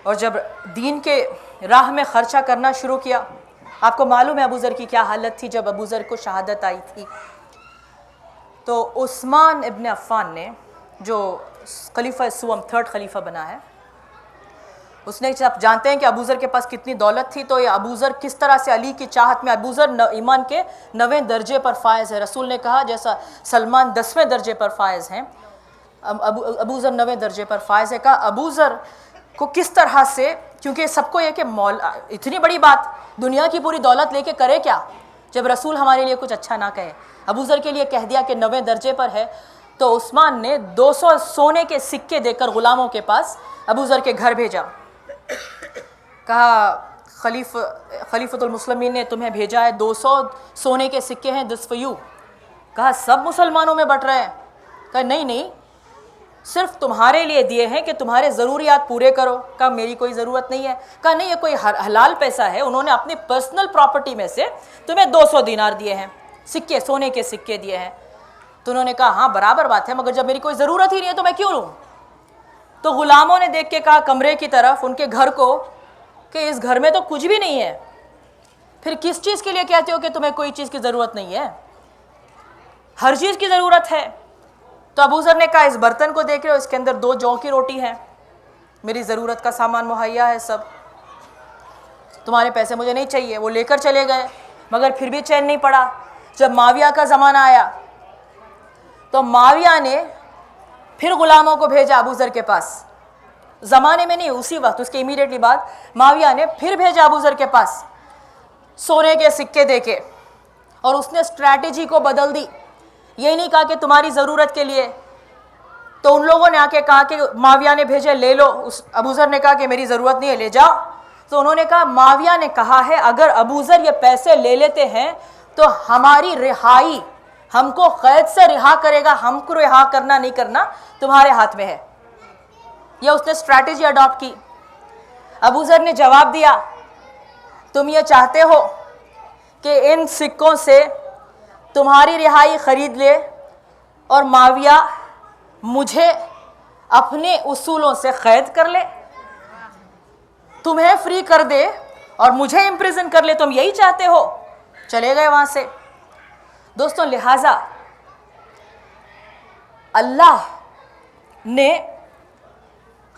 اور جب دین کے راہ میں خرچہ کرنا شروع کیا, آپ کو معلوم ہے ابو ذر کی کیا حالت تھی جب ابو ذر کو شہادت آئی تھی. تو عثمان ابن عفان نے, جو خلیفہ سوم 3rd خلیفہ بنا ہے, اس نے, آپ جانتے ہیں کہ ابو ذر کے پاس کتنی دولت تھی, تو یہ ابو ذر کس طرح سے علی کی چاہت میں, ابو ذر ایمان کے 9ویں درجے پر فائز ہے. رسول نے کہا جیسا سلمان 10ویں درجے پر فائز ہیں, ابو ذر 9ویں درجے پر فائز ہے. کہا ابو ذر کو کس طرح سے, کیونکہ سب کو یہ کہ اتنی بڑی بات, دنیا کی پوری دولت لے کے کرے کیا جب رسول ہمارے لیے کچھ اچھا نہ کہے. ابو ذر کے لیے کہہ دیا کہ 9ویں درجے پر ہے. تو عثمان نے 200 سونے کے سکے دے کر غلاموں کے پاس ابو ذر کے گھر بھیجا. کہا خلیفۃ المسلمین نے تمہیں بھیجا ہے, 200 سونے کے سکے ہیں, دس فار یو. کہا سب مسلمانوں میں بٹ رہے ہیں. کہا نہیں, صرف تمہارے لیے دیے ہیں کہ تمہارے ضروریات پورے کرو. کہا میری کوئی ضرورت نہیں ہے. کہا نہیں, یہ کوئی حلال پیسہ ہے, انہوں نے اپنی پرسنل پراپرٹی میں سے تمہیں 200 دینار دیے ہیں, سکے, سونے کے سکے دیے ہیں. تو انہوں نے کہا ہاں برابر بات ہے, مگر جب میری کوئی ضرورت ہی نہیں ہے تو میں کیوں لوں. تو غلاموں نے دیکھ کے کہا کمرے کی طرف, ان کے گھر کو, کہ اس گھر میں تو کچھ بھی نہیں ہے, پھر کس چیز کے لیے کہتے ہو کہ تمہیں کوئی چیز کی ضرورت نہیں ہے؟ ہر چیز کی ضرورت ہے. تو ابو ذر نے کہا اس برتن کو دیکھ رہے ہو, اس کے اندر 2 جو کی روٹی ہے, میری ضرورت کا سامان مہیا ہے سب, تمہارے پیسے مجھے نہیں چاہیے. وہ لے کر چلے گئے, مگر پھر بھی چین نہیں پڑا. جب معاویہ کا زمانہ آیا تو معاویہ نے پھر غلاموں کو بھیجا ابو ذر کے پاس. زمانے میں نہیں, اسی وقت, اس کے امیڈیٹلی بعد معاویہ نے پھر بھیجا ابو ذر کے پاس سونے کے سکے دے کے, اور اس نے اسٹریٹجی کو بدل دی. یہ نہیں کہا کہ تمہاری ضرورت کے لیے. تو ان لوگوں نے آ کے کہا کہ معاویہ نے بھیجے, لے لو. ابو ذر نے کہا کہ میری ضرورت نہیں ہے, لے جاؤ. تو انہوں نے کہا معاویہ نے کہا ہے اگر ابو ذر یہ پیسے لے لیتے ہیں تو ہماری رہائی, ہم کو قید سے رہا کرے گا, ہم کو رہا کرنا نہیں کرنا تمہارے ہاتھ میں ہے. یہ اس نے اسٹریٹجی اڈاپٹ کی. ابو ذر نے جواب دیا تم یہ چاہتے ہو کہ ان سکوں سے تمہاری رہائی خرید لے اور معاویہ مجھے اپنے اصولوں سے قید کر لے، تمہیں فری کر دے اور مجھے امپریزن کر لے، تم یہی چاہتے ہو؟ چلے گئے وہاں سے۔ دوستوں لہٰذا اللہ نے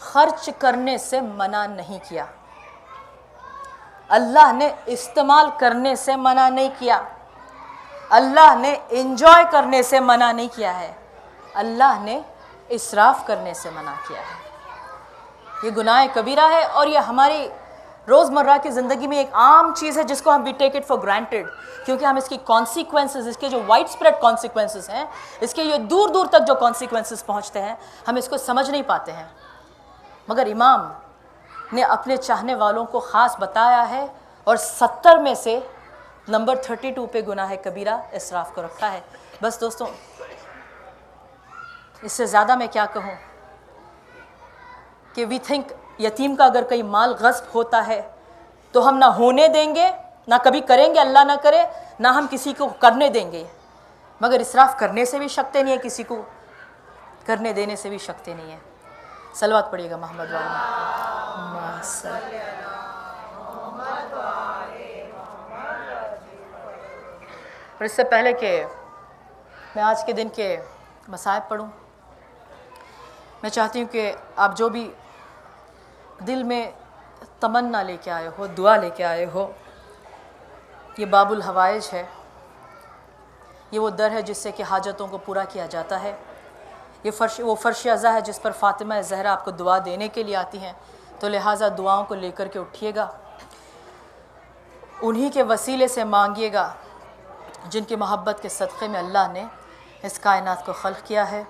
خرچ کرنے سے منع نہیں کیا، اللہ نے استعمال کرنے سے منع نہیں کیا، اللہ نے انجوائے کرنے سے منع نہیں کیا ہے، اللہ نے اسراف کرنے سے منع کیا ہے۔ یہ گناہ کبیرہ ہے، اور یہ ہماری روزمرہ کی زندگی میں ایک عام چیز ہے جس کو ہم we take it for granted، کیونکہ ہم اس کی کانسیکوینسز، اس کے جو وائڈ اسپریڈ کانسیکوینسز ہیں، اس کے یہ دور دور تک جو کانسیکوینسز پہنچتے ہیں، ہم اس کو سمجھ نہیں پاتے ہیں۔ مگر امام نے اپنے چاہنے والوں کو خاص بتایا ہے، اور 70 میں سے نمبر 32 پہ گناہ کبیرہ اسراف کو رکھا ہے۔ بس دوستوں اس سے زیادہ میں کیا کہوں کہ وی تھنک یتیم کا اگر کہیں مال غصب ہوتا ہے تو ہم نہ ہونے دیں گے، نہ کبھی کریں گے، اللہ نہ کرے، نہ ہم کسی کو کرنے دیں گے۔ مگر اسراف کرنے سے بھی شکتے نہیں ہے، کسی کو کرنے دینے سے بھی شکتے نہیں ہے۔ صلوات پڑھیے گا محمد اور اس سے پہلے کہ میں آج کے دن کے مصائب پڑھوں، میں چاہتی ہوں کہ آپ جو بھی دل میں تمنا لے کے آئے ہو، دعا لے کے آئے ہو، یہ باب الحوائج ہے، یہ وہ در ہے جس سے کہ حاجتوں کو پورا کیا جاتا ہے۔ یہ وہ فرش عزا ہے جس پر فاطمہ زہرا آپ کو دعا دینے کے لیے آتی ہیں، تو لہٰذا دعاؤں کو لے کر کے اٹھیے گا، انہی کے وسیلے سے مانگیے گا جن کی محبت کے صدقے میں اللہ نے اس کائنات کو خلق کیا ہے۔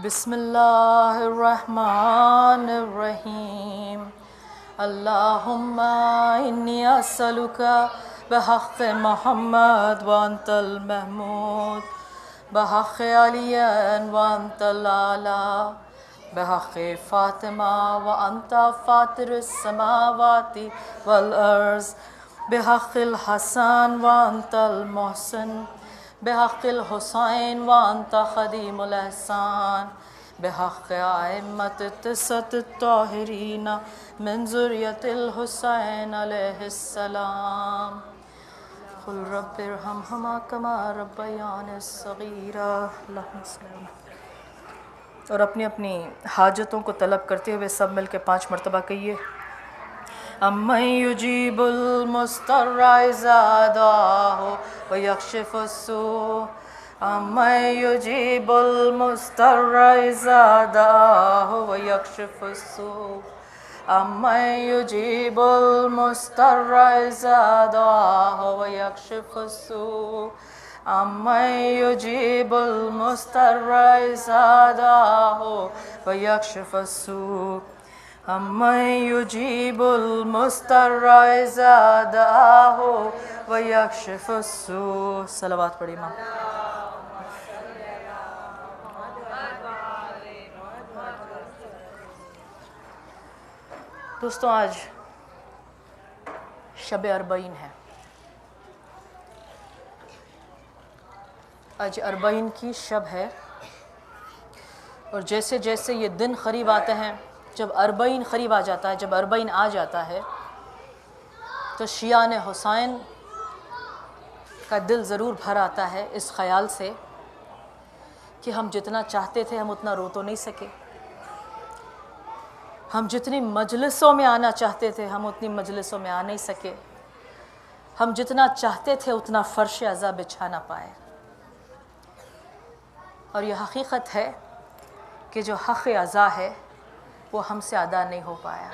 بسم اللہ الرحمن الرحیم، اللہم انی اسألک بحق محمد وانت المحمود، بحق علی وانت العلی، بحق فاطمہ وانت فاطر السماوات والارض، بحق الحسن وانت المحسن، بحق الحسین وانت خدیم الاحسان، بحق ائمۃ التسعۃ الطاہرین من ذریۃ الحسین علیہ السلام، قل رب ارحمہما کما ربیانی صغیرا۔ اللہم صل علی محمد۔ اور اپنی اپنی حاجتوں کو طلب کرتے ہوئے سب مل کے 5 مرتبہ کہیے، امن یجیب المضطر اذا دعاہ ویکشف السوء، امن یجیب المضطر اذا دعاہ ویکشف السوء، امن یجیب المضطر اذا دعاہ ویکشف السوء، امن یجیب المضطر اذا دعاہ ویکشف السوء، امن یجیب المضطر اذا دعاہ ویکشف السوء۔ صلوات پڑھی ماں۔ دوستوں آج شب اربعین ہے، آج اربعین کی شب ہے، اور جیسے جیسے یہ دن قریب آتے ہیں، جب اربعین قریب آ جاتا ہے، جب اربعین آ جاتا ہے تو شیعان حسین کا دل ضرور بھر آتا ہے اس خیال سے کہ ہم جتنا چاہتے تھے ہم اتنا رو تو نہیں سکے، ہم جتنی مجلسوں میں آنا چاہتے تھے ہم اتنی مجلسوں میں آ نہیں سکے، ہم جتنا چاہتے تھے اتنا فرش عزا بچھا نہ پائے، اور یہ حقیقت ہے کہ جو حق عزا ہے وہ ہم سے ادا نہیں ہو پایا۔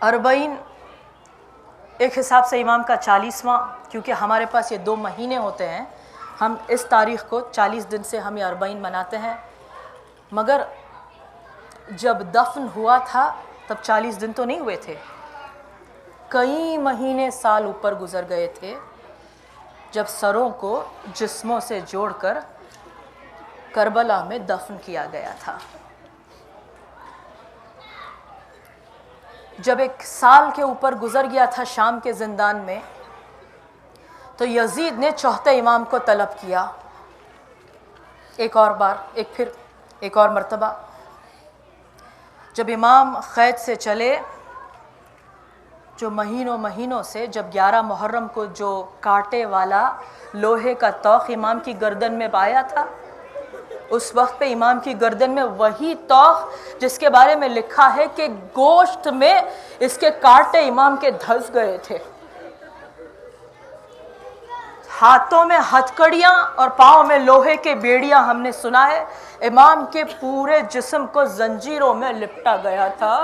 اربعین ایک حساب سے امام کا 40واں، کیونکہ ہمارے پاس یہ 2 مہینے ہوتے ہیں، ہم اس تاریخ کو 40 دن سے ہم یہ اربعین مناتے ہیں، مگر جب دفن ہوا تھا تب 40 دن تو نہیں ہوئے تھے، کئی مہینے سال اوپر گزر گئے تھے جب سروں کو جسموں سے جوڑ کر کربلا میں دفن کیا گیا تھا۔ جب 1 سال کے اوپر گزر گیا تھا شام کے زندان میں، تو یزید نے چوتھے امام کو طلب کیا، ایک اور مرتبہ جب امام قید سے چلے، جو مہینوں سے، جب 11 محرم کو جو کانٹے والا لوہے کا توق امام کی گردن میں پایا تھا، اس وقت پہ امام کی گردن میں وہی توق جس کے بارے میں لکھا ہے کہ گوشت میں اس کے کانٹے امام کے دھس گئے تھے، ہاتھوں میں ہتھکڑیاں اور پاؤں میں لوہے کے بیڑیاں، ہم نے سنا ہے امام کے پورے جسم کو زنجیروں میں لپٹا گیا تھا،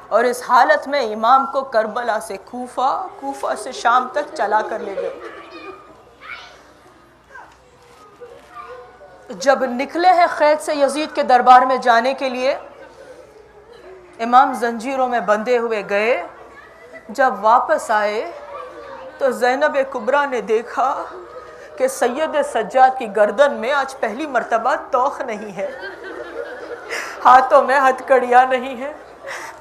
اور اس حالت میں امام کو کربلا سے کوفہ سے شام تک چلا کر لے گئے۔ جب نکلے ہیں قید سے یزید کے دربار میں جانے کے لیے، امام زنجیروں میں بندھے ہوئے گئے، جب واپس آئے تو زینب کبریٰ نے دیکھا کہ سید سجاد کی گردن میں آج پہلی مرتبہ توق نہیں ہے، ہاتھوں میں ہتھکڑیاں نہیں ہیں،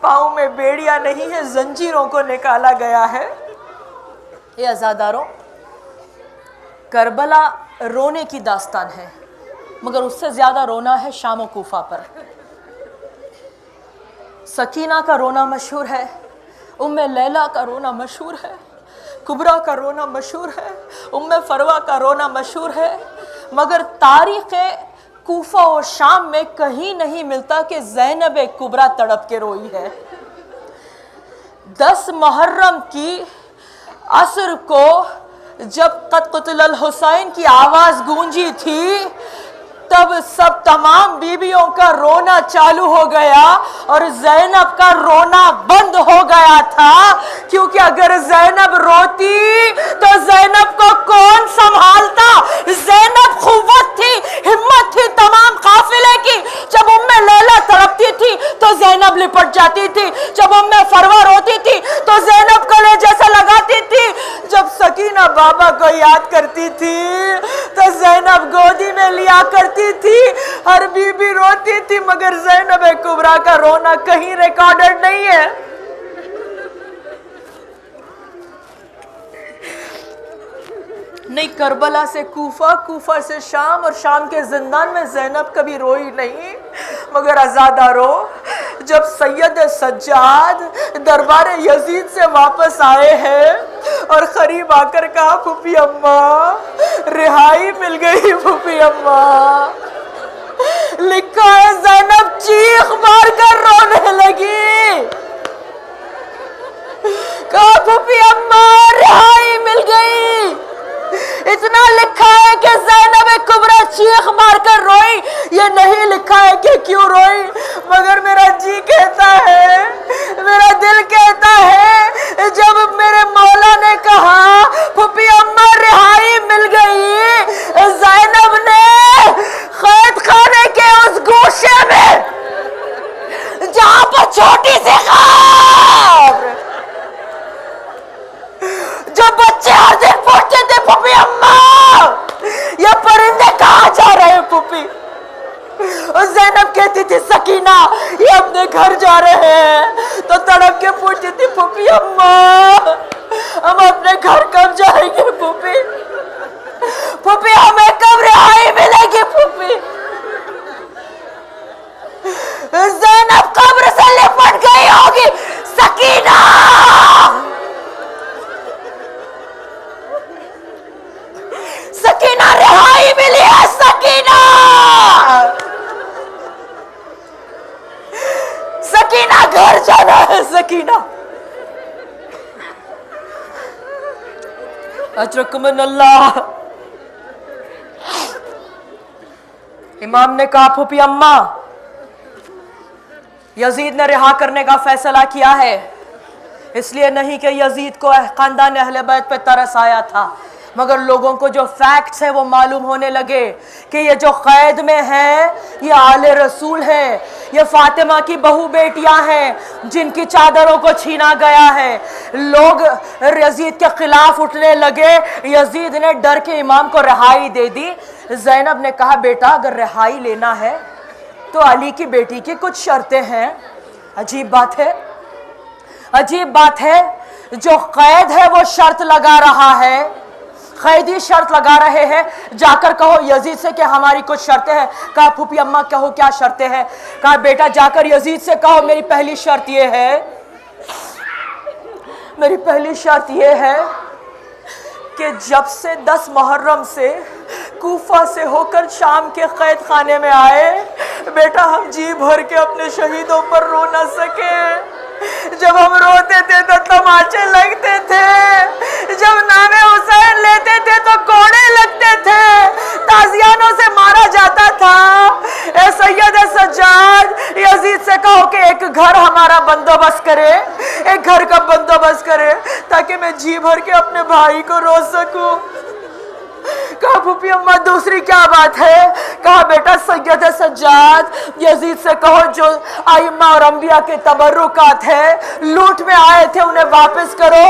پاؤں میں بیڑیاں نہیں ہیں، زنجیروں کو نکالا گیا ہے۔ یہ عزاداروں، کربلا رونے کی داستان ہے، مگر اس سے زیادہ رونا ہے شام و کوفہ پر۔ سکینہ کا رونا مشہور ہے، ام لیلہ کا رونا مشہور ہے، کبریٰ کا رونا مشہور ہے، ام فروہ کا رونا مشہور ہے، مگر تاریخ کوفہ و شام میں کہیں نہیں ملتا کہ زینب کبریٰ تڑپ کے روئی ہے۔ 10 محرم کی عصر کو جب قد قتل الحسین کی آواز گونجی تھی، تب تمام بیویوں کا رونا چالو ہو گیا اور زینب کا رونا بند ہو گیا تھا، کیونکہ اگر زینب روتی تو زینب کو کون سنبھالتا؟ زینب قوت تھی، ہمت تھی تمام قافلے کی۔ جب ام لیلہ تڑپتی تھی تو زینب لپٹ جاتی تھی، جب ام فروہ روتی تھی تو زینب کلیجے سے لگاتی تھی، جب سکینہ بابا کو یاد کرتی تھی تو زینب گودی میں لیا کرتی تھی۔ ہر بی بی روتی تھی، مگر زینب کبریٰ کا رونا کہیں ریکارڈڈ نہیں ہے۔ نہیں کربلا سے کوفہ سے شام، اور شام کے زندان میں زینب کبھی روئی نہیں، مگر عزادارو، جب سید سجاد دربار یزید سے واپس آئے ہیں اور قریب آ کر کہا پھوپھی اماں رہائی مل گئی، پھوپھی اماں، لکھا ہے زینب چیخ مار کر رونے لگی، کہا پھوپھی اماں رہائی مل گئی۔ اتنا لکھا ہے کہ زینب کبریٰ چیخ مار کر روئی، یہ نہیں لکھا ہے کہ کیوں روئی، مگر میرا جی کہتا ہے، میرا دل کہتا ہے، جب میرے مولا نے کہا پھوپھی اماں رہائی مل گئی، زینب نے قید خانے کے اس گوشے میں جہاں پر چھوٹی سی قبر، جو بچے ہر دن پوچھتے تھے پھوپھی اماں یہ پرندے کہاں جا رہے ہیں پھوپھی، اور زینب کہتی تھی سکینہ یہ اپنے گھر جا رہے ہیں، تو تڑپ کے پوچھتی تھی پھوپھی اماں ہم اپنے گھر کب جائیں گے پھوپھی، پھوپھی ہمیں کب رہائی ملے گی پھوپھی۔ زینب قبر سے لپٹ گئی ہوگی، سکینہ سکینہ رہائی ملی ہے، سکینہ سکینہ گھر جانا ہے، سکینہ اجرکم اللہ۔ امام نے کہا پھوپھی اماں یزید نے رہا کرنے کا فیصلہ کیا ہے، اس لیے نہیں کہ یزید کو خاندان اہل بیت پہ ترس آیا تھا، مگر لوگوں کو جو فیکٹس ہیں وہ معلوم ہونے لگے کہ یہ جو قید میں ہے یہ آل رسول ہے، یہ فاطمہ کی بہو بیٹیاں ہیں جن کی چادروں کو چھینا گیا ہے۔ لوگ یزید کے خلاف اٹھنے لگے، یزید نے ڈر کے امام کو رہائی دے دی۔ زینب نے کہا بیٹا اگر رہائی لینا ہے تو علی کی بیٹی کی کچھ شرطیں ہیں۔ عجیب بات ہے، عجیب بات ہے، جو قید ہے وہ شرط لگا رہا ہے قیدی شرط لگا رہے ہیں، جا کر کہو یزید سے کہ ہماری کچھ شرطیں ہیں۔ کہا پھوپھی اماں کہو کیا شرطیں ہیں؟ کہا بیٹا جا کر یزید سے کہو میری پہلی شرط یہ ہے، میری پہلی شرط یہ ہے کہ جب سے 10 محرم سے کوفہ سے ہو کر شام کے قید خانے میں آئے، بیٹا ہم جی بھر کے اپنے شہیدوں پر رو نہ سکے۔ جب ہم روتے تھے تو تماچے لگتے تھے، جب نام حسین لیتے تھے تو کوڑے لگتے تھے، تازیانوں سے مارا جاتا تھا۔ اے سید سجاد، یزید سے کہو کہ ایک گھر ہمارا بندوبست کرے، ایک گھر کا بندوبست کرے تاکہ میں جی بھر کے اپنے بھائی کو رو سکوں۔ کہا پھوپھی اماں دوسری کیا بات ہے؟ کہا بیٹا سید سجاد یزید سے کہو جو ائمہ اور انبیاء کے تبرکات ہیں لوٹ میں آئے تھے انہیں واپس کرو۔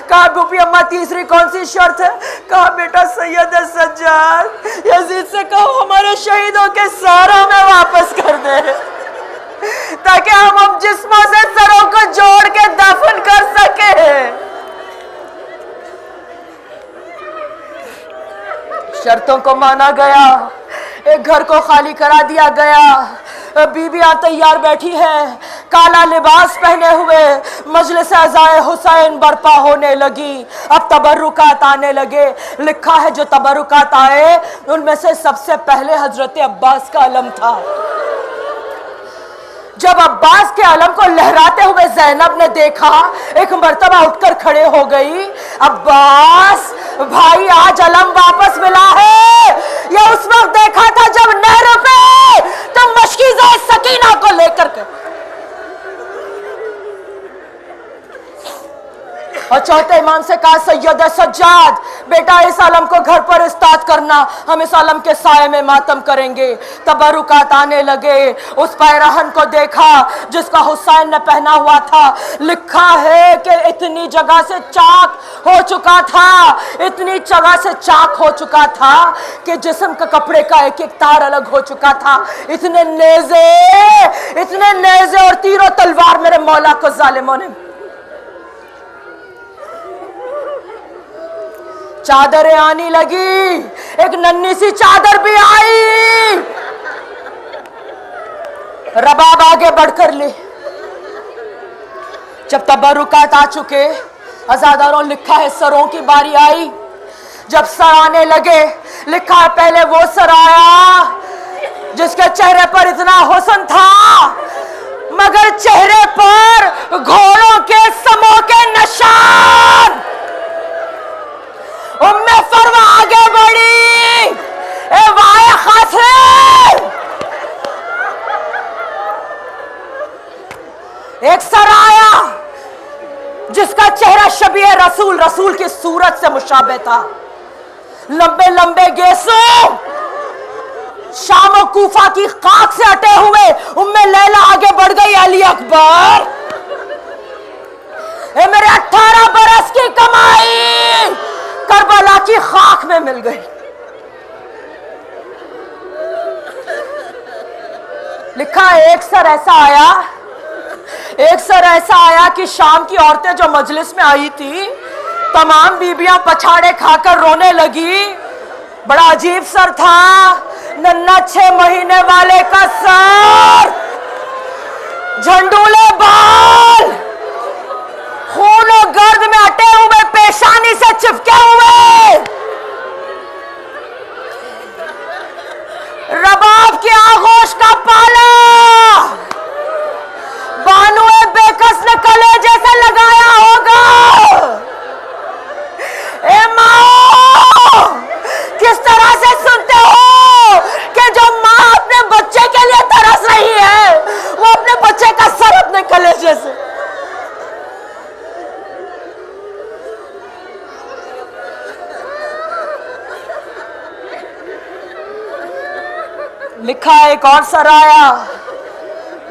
کہا پھوپھی اماں تیسری کون سی شرط ہے؟ کہا بیٹا سید سجاد یزید سے کہو ہمارے شہیدوں کے سروں میں واپس کر دے تاکہ ہم اب جسموں سے سروں کو جوڑ کے دفن کر سکیں۔ شرطوں کو مانا گیا، ایک گھر کو خالی کرا دیا گیا۔ بیویاں تیار بیٹھی ہے، کالا لباس پہنے ہوئے، مجلس عزائے حسین برپا ہونے لگی۔ اب تبرکات آنے لگے۔ لکھا ہے جو تبرکات آئے ان میں سے سب سے پہلے حضرت عباس کا علم تھا۔ جب عباس کے علم کو لہراتے ہوئے زینب نے دیکھا، ایک مرتبہ اٹھ کر کھڑے ہو گئی، عباس بھائی آج علم واپس ملا ہے۔ یہ اس وقت دیکھا تھا جب نہر پہ تم مشکیزہ سکینہ کو لے کر کے۔ اور چوتھے امام سے کہا سید سجاد بیٹا اس علم کو گھر پر استاد کرنا، ہم اس علم کے سائے میں ماتم کریں گے۔ تبرکات آنے لگے۔ اس پیرہن کو دیکھا جس کا حسین نے پہنا ہوا تھا، لکھا ہے کہ اتنی جگہ سے چاک ہو چکا تھا، اتنی جگہ سے چاک ہو چکا تھا کہ جسم کا کپڑے کا ایک ایک تار الگ ہو چکا تھا۔ اتنے نیزے اور تیر و تلوار میرے مولا کو ظالموں نے۔ چادریں آنی لگی، ایک ننھی سی چادر بھی آئی۔ رباب آگے بڑھ کر لے۔ جب تبرکات آ چکے عزاداروں، لکھا ہے سروں کی باری آئی۔ جب سر آنے لگے، لکھا ہے پہلے وہ سر آیا جس کے چہرے پر اتنا حسن تھا مگر چہرے پر گھوڑوں کے سموں کے نشان۔ ام فروا آگے بڑھی، اے وائے خاصے، ایک سر آیا جس کا چہرہ شبیہ رسول کی صورت سے مشابہ تھا، لمبے لمبے گیسوں، شام و کوفہ کی خاک سے اٹے ہوئے۔ ام لیلہ آگے بڑھ گئی، علی اکبر اے میرے 18 برس کی کمائی کربلا کی خاک میں مل گئی۔ لکھا ایک سر ایسا آیا کہ شام کی عورتیں جو مجلس میں آئی تھی تمام بیبیاں پچھاڑے کھا کر رونے لگی۔ بڑا عجیب سر تھا، ننھا 6 مہینے والے کا سر، جھنڈولے بال، خون و گرد میں اٹے ہوئے، پیشانی سے چپکے ہوئے، رباب کی آغوش کا پالا، بانوئے بیکس نے کلے جیسے لگایا ہوگا۔ اے ماں کس طرح سے سنتے ہو کہ جو ماں اپنے بچے کے لیے ترس رہی ہے وہ اپنے بچے کا سر اپنے کلیجے سے۔ لکھا ایک اور سر آیا،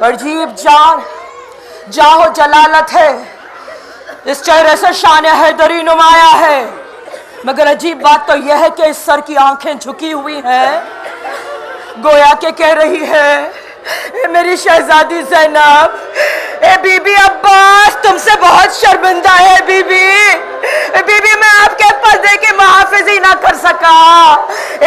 عجیب جاہ و جلالت ہے، اس چہرے سے شان حیدری نمایاں ہے، مگر عجیب بات تو یہ ہے کہ اس سر کی آنکھیں جھکی ہوئی ہیں، گویا کہ کہہ رہی ہے اے میری شہزادی زینب، اے بی بی عباس تم سے بہت شرمندہ ہے بی بی میں آپ کے پردے کی محافظی نہ کہا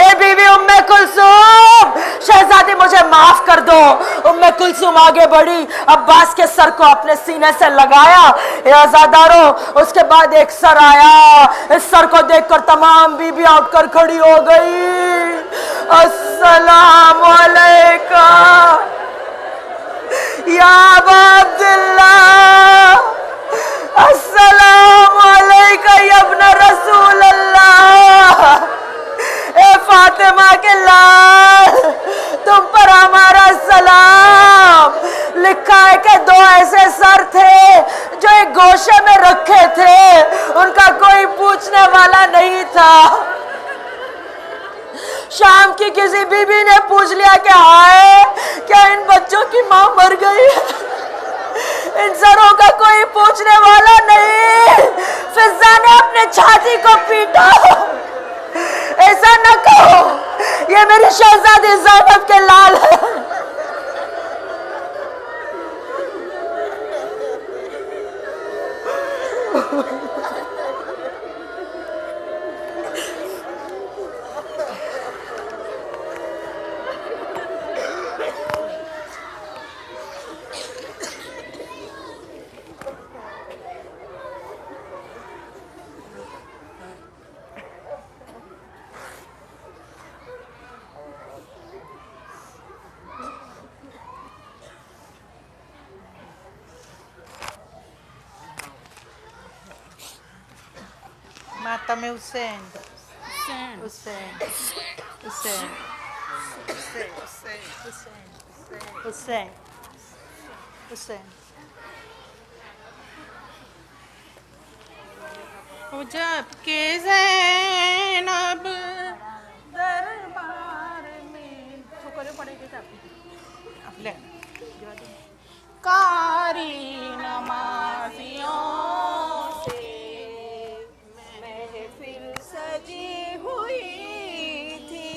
اے بیوی ام کلثوم شہزادی مجھے معاف کر دو. ام کلثوم آگے بڑھی, عباس کے سر کو اپنے سینے سے لگایا. اے عزاداروں, اس کے بعد ایک سر آیا, اس سر کو دیکھ کر تمام بیویاں اٹھ کر کھڑی ہو گئی. السلام علیکم یا ابا عبداللہ, السلام علیکم یا ابن رسول اللہ. اے فاطمہ کے لال, تم پر ہمارا سلام. لکھا ہے کہ دو ایسے سر تھے جو ایک گوشے میں رکھے تھے, ان کا کوئی پوچھنے والا نہیں تھا. شام کی کسی بی بی نے پوچھ لیا کہ ہائے کیا ان بچوں کی ماں مر گئی, ان سروں کا کوئی پوچھنے والا نہیں. فضا نے اپنے چھاتی کو پیٹا, ایسا نہ کہو, یہ میری شہزادی زینب کے لال ہے. Mátame Hussein. Hussein. Hussein. Hussein. Hussein. جب کہ زینب دربار میں پڑے گی کاری نمازیوں سے محفل سجی ہوئی تھی.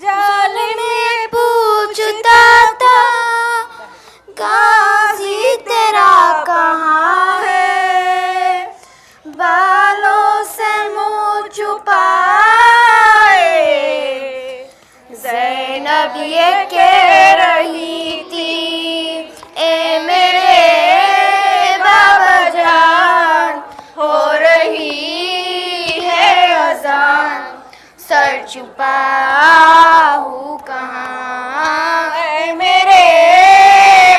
جال میں پوچھتا تھا غازی تیرا کہاں ہے, بالوں سے منہ چھپائے زینب یہ کہہ رہی تھی اے میرے بابا جان ہو رہی ہے اذان, سر چھپاؤں کہاں اے میرے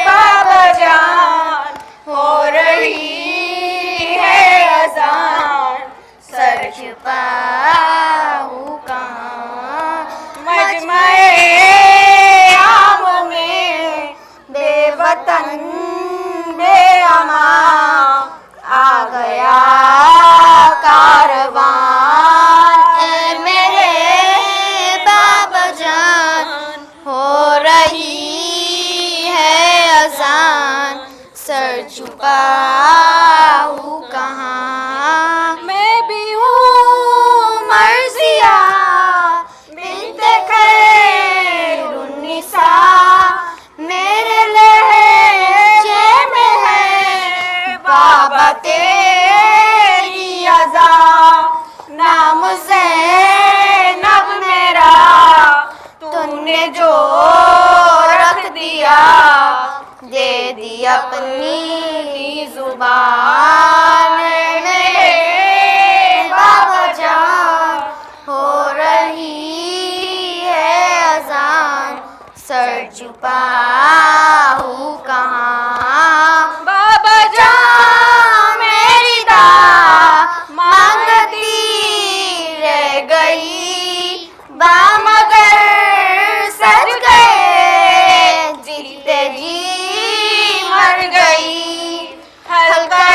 بابا جان ہو رہی ہے اذان, سر چھپاؤں کہاں. مجمع عام میں بے وطن بے امان آ گیا کارواں, اے میرے بابا جان ہو رہی ہے اذان, سر چھپاؤں کہاں. میں بھی ہوں مرضیہ بنت خیر النساء, میرے لہجے میں ہے بابا تیری اذا, نام زینب میرا تم نے جو رکھ دیا, دے دی اپنی زبان, میرے بابا جان ہو رہی ہے اذان, سر چھپاؤں کہاں. بابا جان میری مانگتی رہ گئی, بامگر سج گئے جیتے جی مر گئی. حلقہ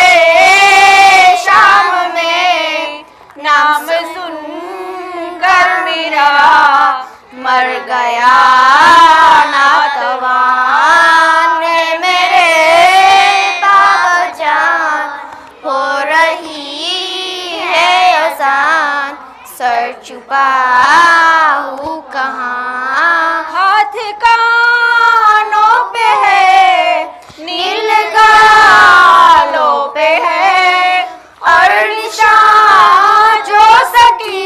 شام میں نام سن کر میرا مر گیا ناتوان, میرے بابا جان ہو رہی ہے اذان, سر چھپاؤں کہاں. ہاتھ کانوں پہ ہے نیل گالوں پہ ہے, اور نشان جو سکی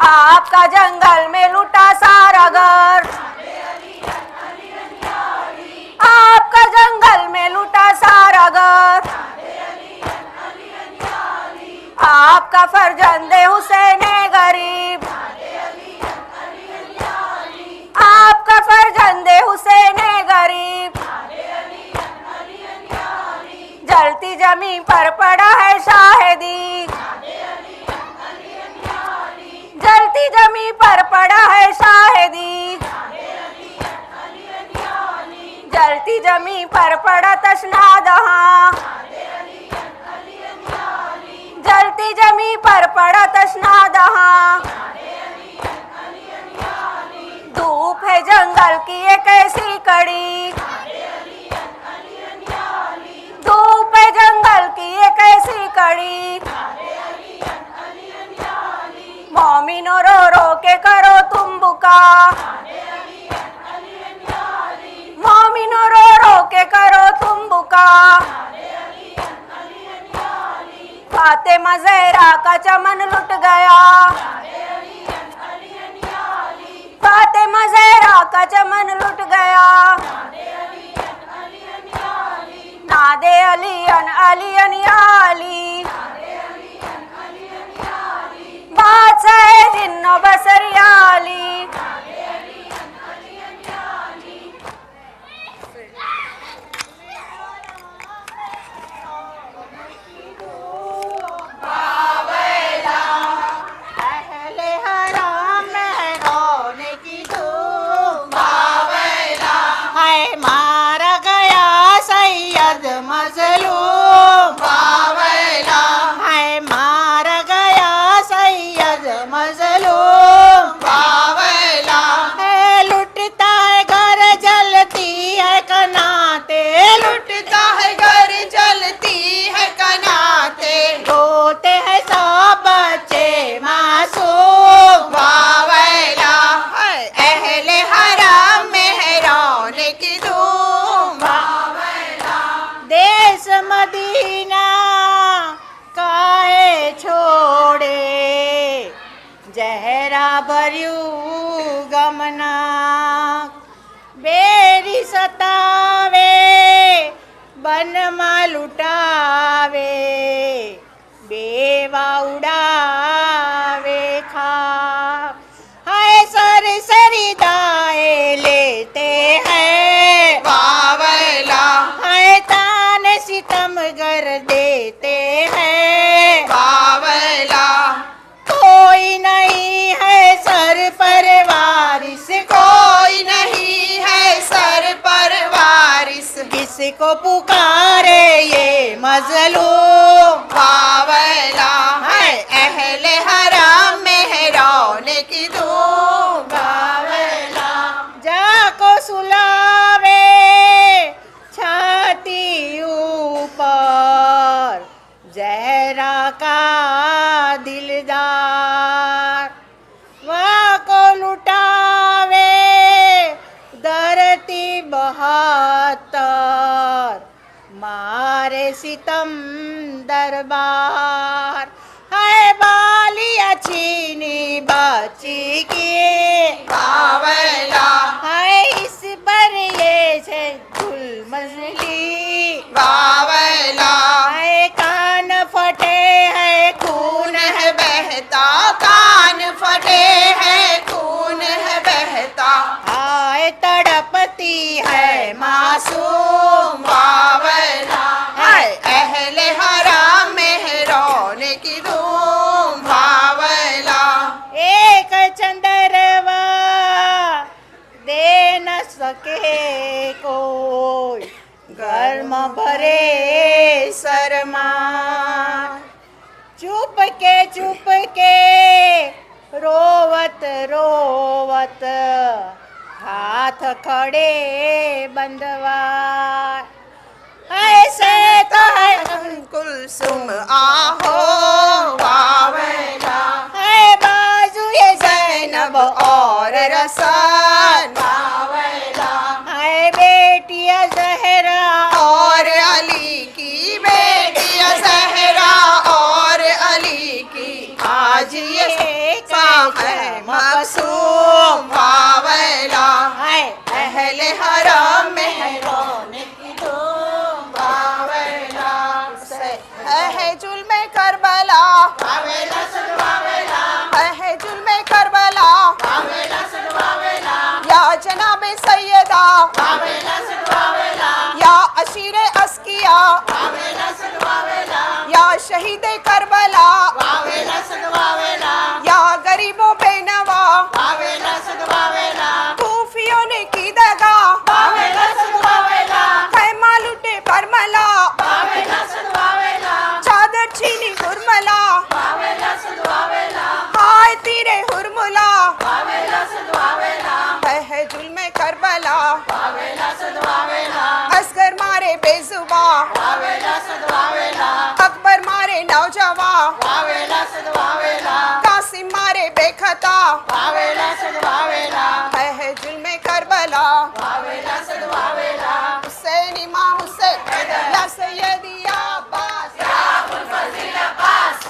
آپ کا جنگل میں لوٹا سارا گھر، آپ کا جنگل میں لوٹا سارا گھر، آپ کا فرزند حسین غریب، آپ کا فرزند حسین غریب، جلتی زمین پر پڑا ہے شاہدی، جلتی زمین پر پڑا ہے شاہدی، جلتی زمین پر پڑا تشنا دہاں، جلتی زمین پر پڑا تشنا دہاں، دھوپ ہے جنگل کی ایک ایسی کڑی، دھوپ ہے جنگل کی ایک ایسی کڑی، مومنو رو رو کے کرو تم بکا، مومنو رو رو کے کرو تم بکا، فاطمہ زہرا کا چمن لٹ گیا، فاطمہ زہرا کا چمن لٹ گیا، نادے علی علی یا علی، بادشاہ جن و بصر یا علی، بھریو گمناک بیری ستاوے بن ما لٹاوے بیوا اڑاوے خاک، ہائے سر سری دائے لیتے ہیں باویلا ہائے تان ستم گر دیتے ہیں باویلا کوئی نہیں ہے سر پر وارث، کوئی نہیں ہے سر پر وارث، کس کو پکارے یہ مظلوم باویلا ہے اہل حرام مہران کی دھوم باویلا جا کو سلاوے چھاتی اوپر زہرا کا دلدار، وہاں کو لٹاوے دھرتی 72 مارے ستم دربار، ہے بالیاں چھینی بچی کی باویلا ہے اس پر یہ ہے گل مزلی باویلا ہے کان پھٹے ہے خون ہے بہتا کان پھٹے ہیں خون ہے بہتا آئے تڑپتی ہے معصوم باویلا ہے اہل حرام مہران کی دھوم باویلا ایک چندروا دے نہ سکے کوئی گرم بھرے سرما، چپ کے روت روت ہاتھ کھڑے بندوار، ایسے تو ہے کلثوم آہو باویلا ہے بازو یہ زینب اور رسان باویلا ہے بیٹیا زہرا اور علی کی بیٹی زہرا اور علی کی آج یہ کام ہے مقصوم واویلا اہل حرم میں رونے کی دھوم واویلا ہے ظلم کربلا واویلا صد واویلا ہے ظلم کربلا واویلا صد واویلا یا جناب سیدہ واویلا صد واویلا یا اشیر اسکیا واویلا صد واویلا یا شہید کربلا واویلا صد واویلا یا غریبوں بے نوا واویلا صد واویلا کوفیوں نے کی دگا واویلا صد واویلا خیمہ لٹے برملا واویلا صد واویلا چادر چھینی ہرملا واویلا صد واویلا ہائے تیرے ہرملا واویلا صد واویلا ہے ظلم کربلا واویلا صد واویلا اصغر مارے بے زباں واویلا صد واویلا اکبر مارے نوجواں واویلا صد واویلا قاسم مارے بے خطا واویلا صد واویلا ہے ظلم کربلا واویلا صد واویلا حسین امام حسین یا سیدی یا عباس یا ابو الفضل عباس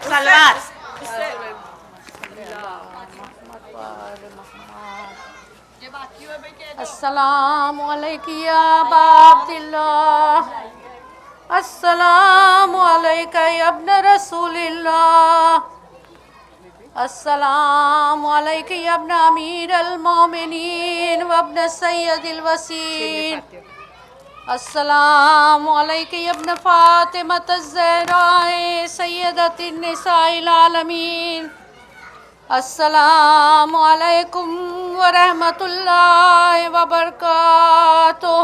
صلوات السلام علیکم یا ابا عبداللہ السلام علیکم یا ابن رسول اللہ السلام علیکم یا ابن امیر المومنین و ابن سید الوسیل السلام علیکم یا ابن فاطمۃ الزہراء سیدۃ النساء العالمین السلام علیکم ورحمۃ اللہ وبرکاتہ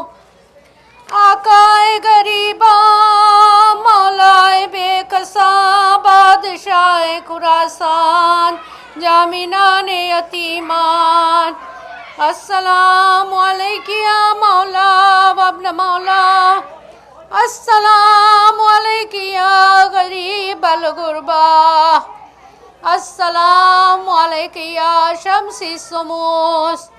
آقائے غریباں مولائے بے کساں بادشاہ خراسان جامنان یتیمان السلام علیکم یا مولا وابن مولا السلام علیکم یا غریب الغربا السلام علیکم یا شمس الشموس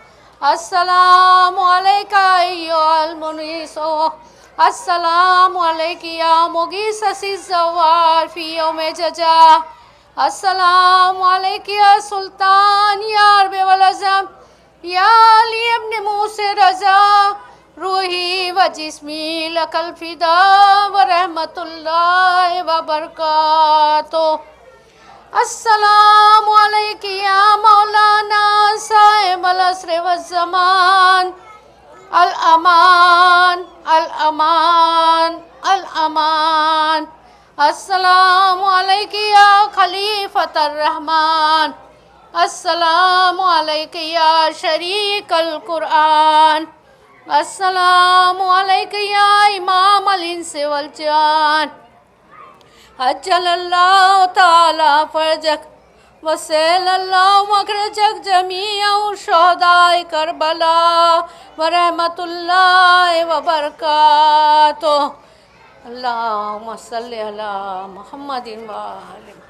السلام علیکم ایھا المنیس السلام علیکم یا مغیث الزوار فی یوم ججا السلام علیکم یا سلطان یا عرب والعجم یا علی ابن موسی رضا روحی و جسمی لک الفدا و رحمت اللہ وبرکاتہ السلام علیکم یا مولانا صاحب العصر والزمان الامان الامان الامان السلام علیکم یا خلیفۃ الرحمن السلام علیکم یا شریک القرآن السلام علیکم یا امام الانس والجان عجل اللہ تعالی فرجک وسیل اللہ مخرجک جمیع شہداء کربلا ورحمت اللہ وبرکاتہ اللہم صلی علی محمد وآلہ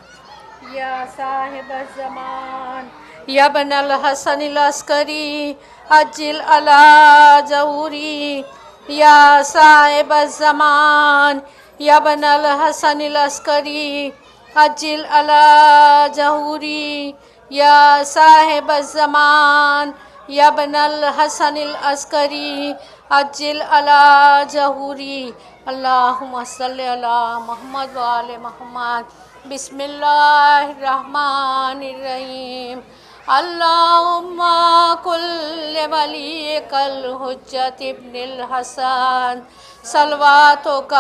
یا صاحب الزمان یا ابن الحسن العسکری عجل علی ظہوری یا صاحب الزمان یا ابن الحسن العسکری عجل علی ظہوری یا صاحب الزمان یا ابن الحسن العسکری عجل علی ظہوری اللہم صلی علی محمد وآل محمد بسم اللہ الرحمن الرحیم اللہم کل ولیک الحجت ابن الحسن صلواتک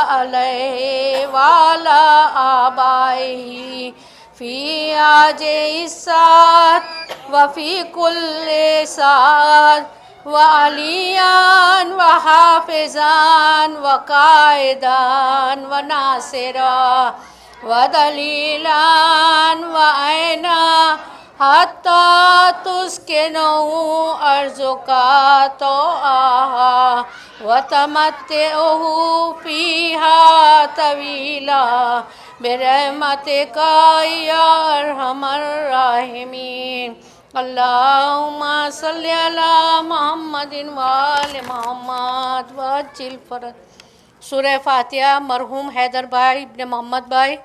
علیہ وعلی آبائہ فی آج الساعت وفی کل ساعت وعلیان وحافظان وقائدان وناصرا ودلیلان وعینا حتی تسکنوا ارضک طوعا وتمتعوا فیہا طویلا برحمتک یا ارحم الراحمین اللہم صلی علی محمد وآل محمد وعجل فرج سورہ فاتحہ مرحوم حیدر بھائی ابن محمد بھائی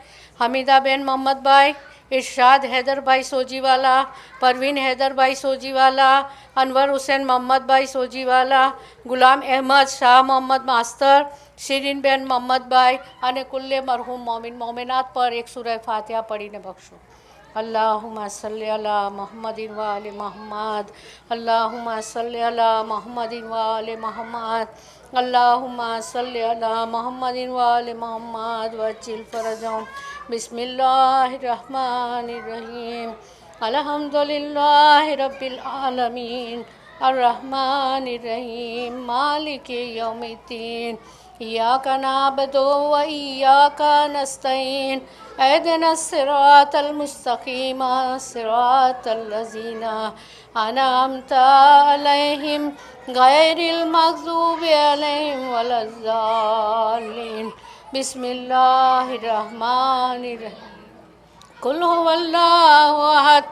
حمیدہ بن محمد بھائی، ارشاد حیدر بھائی سوجی والا، پروین حیدر بھائی سوجی والا، انور حسین محمد بھائی سوجی والا، غلام احمد شاہ محمد ماستر، شیرین بن محمد بھائی، ان کل مرحوم مومن مومنات پر ایک سورہ فاتحہ پڑھینے بخشو۔ اللہم صلی علی محمد و آل محمد، اللہم صلی علی محمد و آل محمد، اللہم صلی علی محمد و آل محمد وعجل فرجهم۔ بسم اللہ الرحمن الرحیم، الحمدللہ رب العالمین، الرحمن الرحیم، مالک یوم الدین، ایاک نعبد و ایاک نستعین، اہدنا الصراط المستقیم، صراط الذین انعمت علیہم غیر المغضوب علیہم ولا الضالین۔ بسم اللہ الرحمن الرحیم، قل هو اللہ احد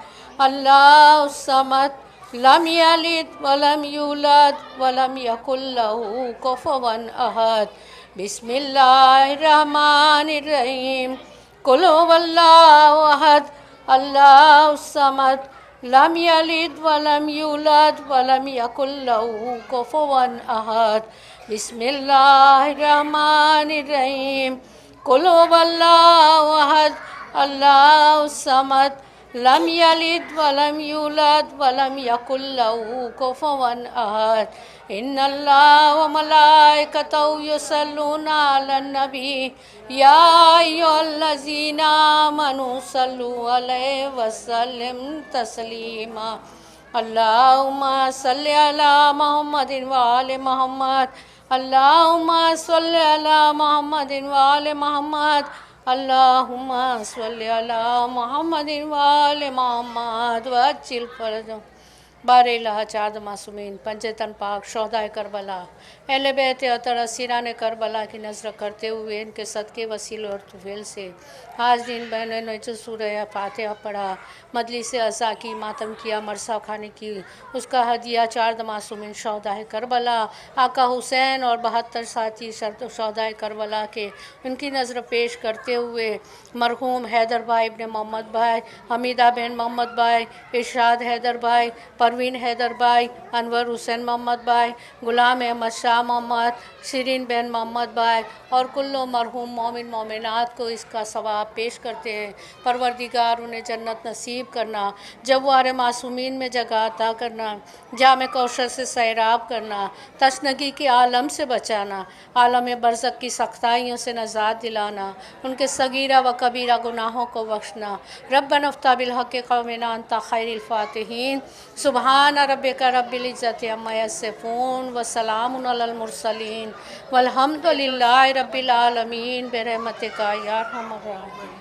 اللہ الصمد لم یلد ولم یولد ولم یکن له کفوا احد۔ بسم اللہ الرحمن الرحیم، قل هو اللہ احد اللہ الصمد لم یلد ولم یولد ولم یکن له کفوا احد۔ بسم اللہ الرحمن الرحیم، قل هو اللہ احد اللہ الصمد لم یلد ولم یولد ولم یکن له کفوا احد۔ ان اللہ وملائکتہ یصلون علی النبی یا ایھا الذین آمنوا صلوا علیہ وسلم تسلیما۔ اللہم صلی علی محمد وآل محمد، اللہم صلی علی محمد وآل محمد، اللہم صلی علی محمد وآل محمد وعجل فرجهم۔ بار الہ چار معصومین، پنج تن پاک، شہدائے کربلا، اہل بیت اطہر اسیران کربلا کی نذر کرتے ہوئے ان کے صدقے وسیلے اور طفیل سے آج دن بہنوں نے جو سورہ فاتحہ پڑھا، مجلس عزا کی، ماتم کیا، مرثا کھانے کی، اس کا ہدیہ چار معصومین شہدائے کربلا، آقا حسین اور 72 ساتھی شہدائے کربلا کے ان کی نذر پیش کرتے ہوئے مرحوم حیدر بھائی ابن محمد بھائی، حمیدہ بن محمد بھائی، ارشاد حیدر بھائی، پروین حیدر بھائی، انور حسین محمد بھائی، غلام احمد شاہ محمد، شیرین بن محمد بھائی اور کلو مرحوم مومن مومنات کو اس کا ثواب پیش کرتے ہیں۔ پروردگار انہیں جنت نصیب کرنا، جوار معصومین میں جگہ عطا کرنا، جام کوثر سے سیراب کرنا، تشنگی کے عالم سے بچانا، عالم برزخ کی سختائیوں سے نجات دلانا، ان کے صغیرہ و کبیرہ گناہوں کو بخشنا۔ ربنا افتح بالحق قومنا انت خیر الفاتحین۔ سبحان ربک رب العزت عما یصفون وسلام علی المرسلین والحمد للہ رب العالمین برحمتک یا ارحم الراحمین۔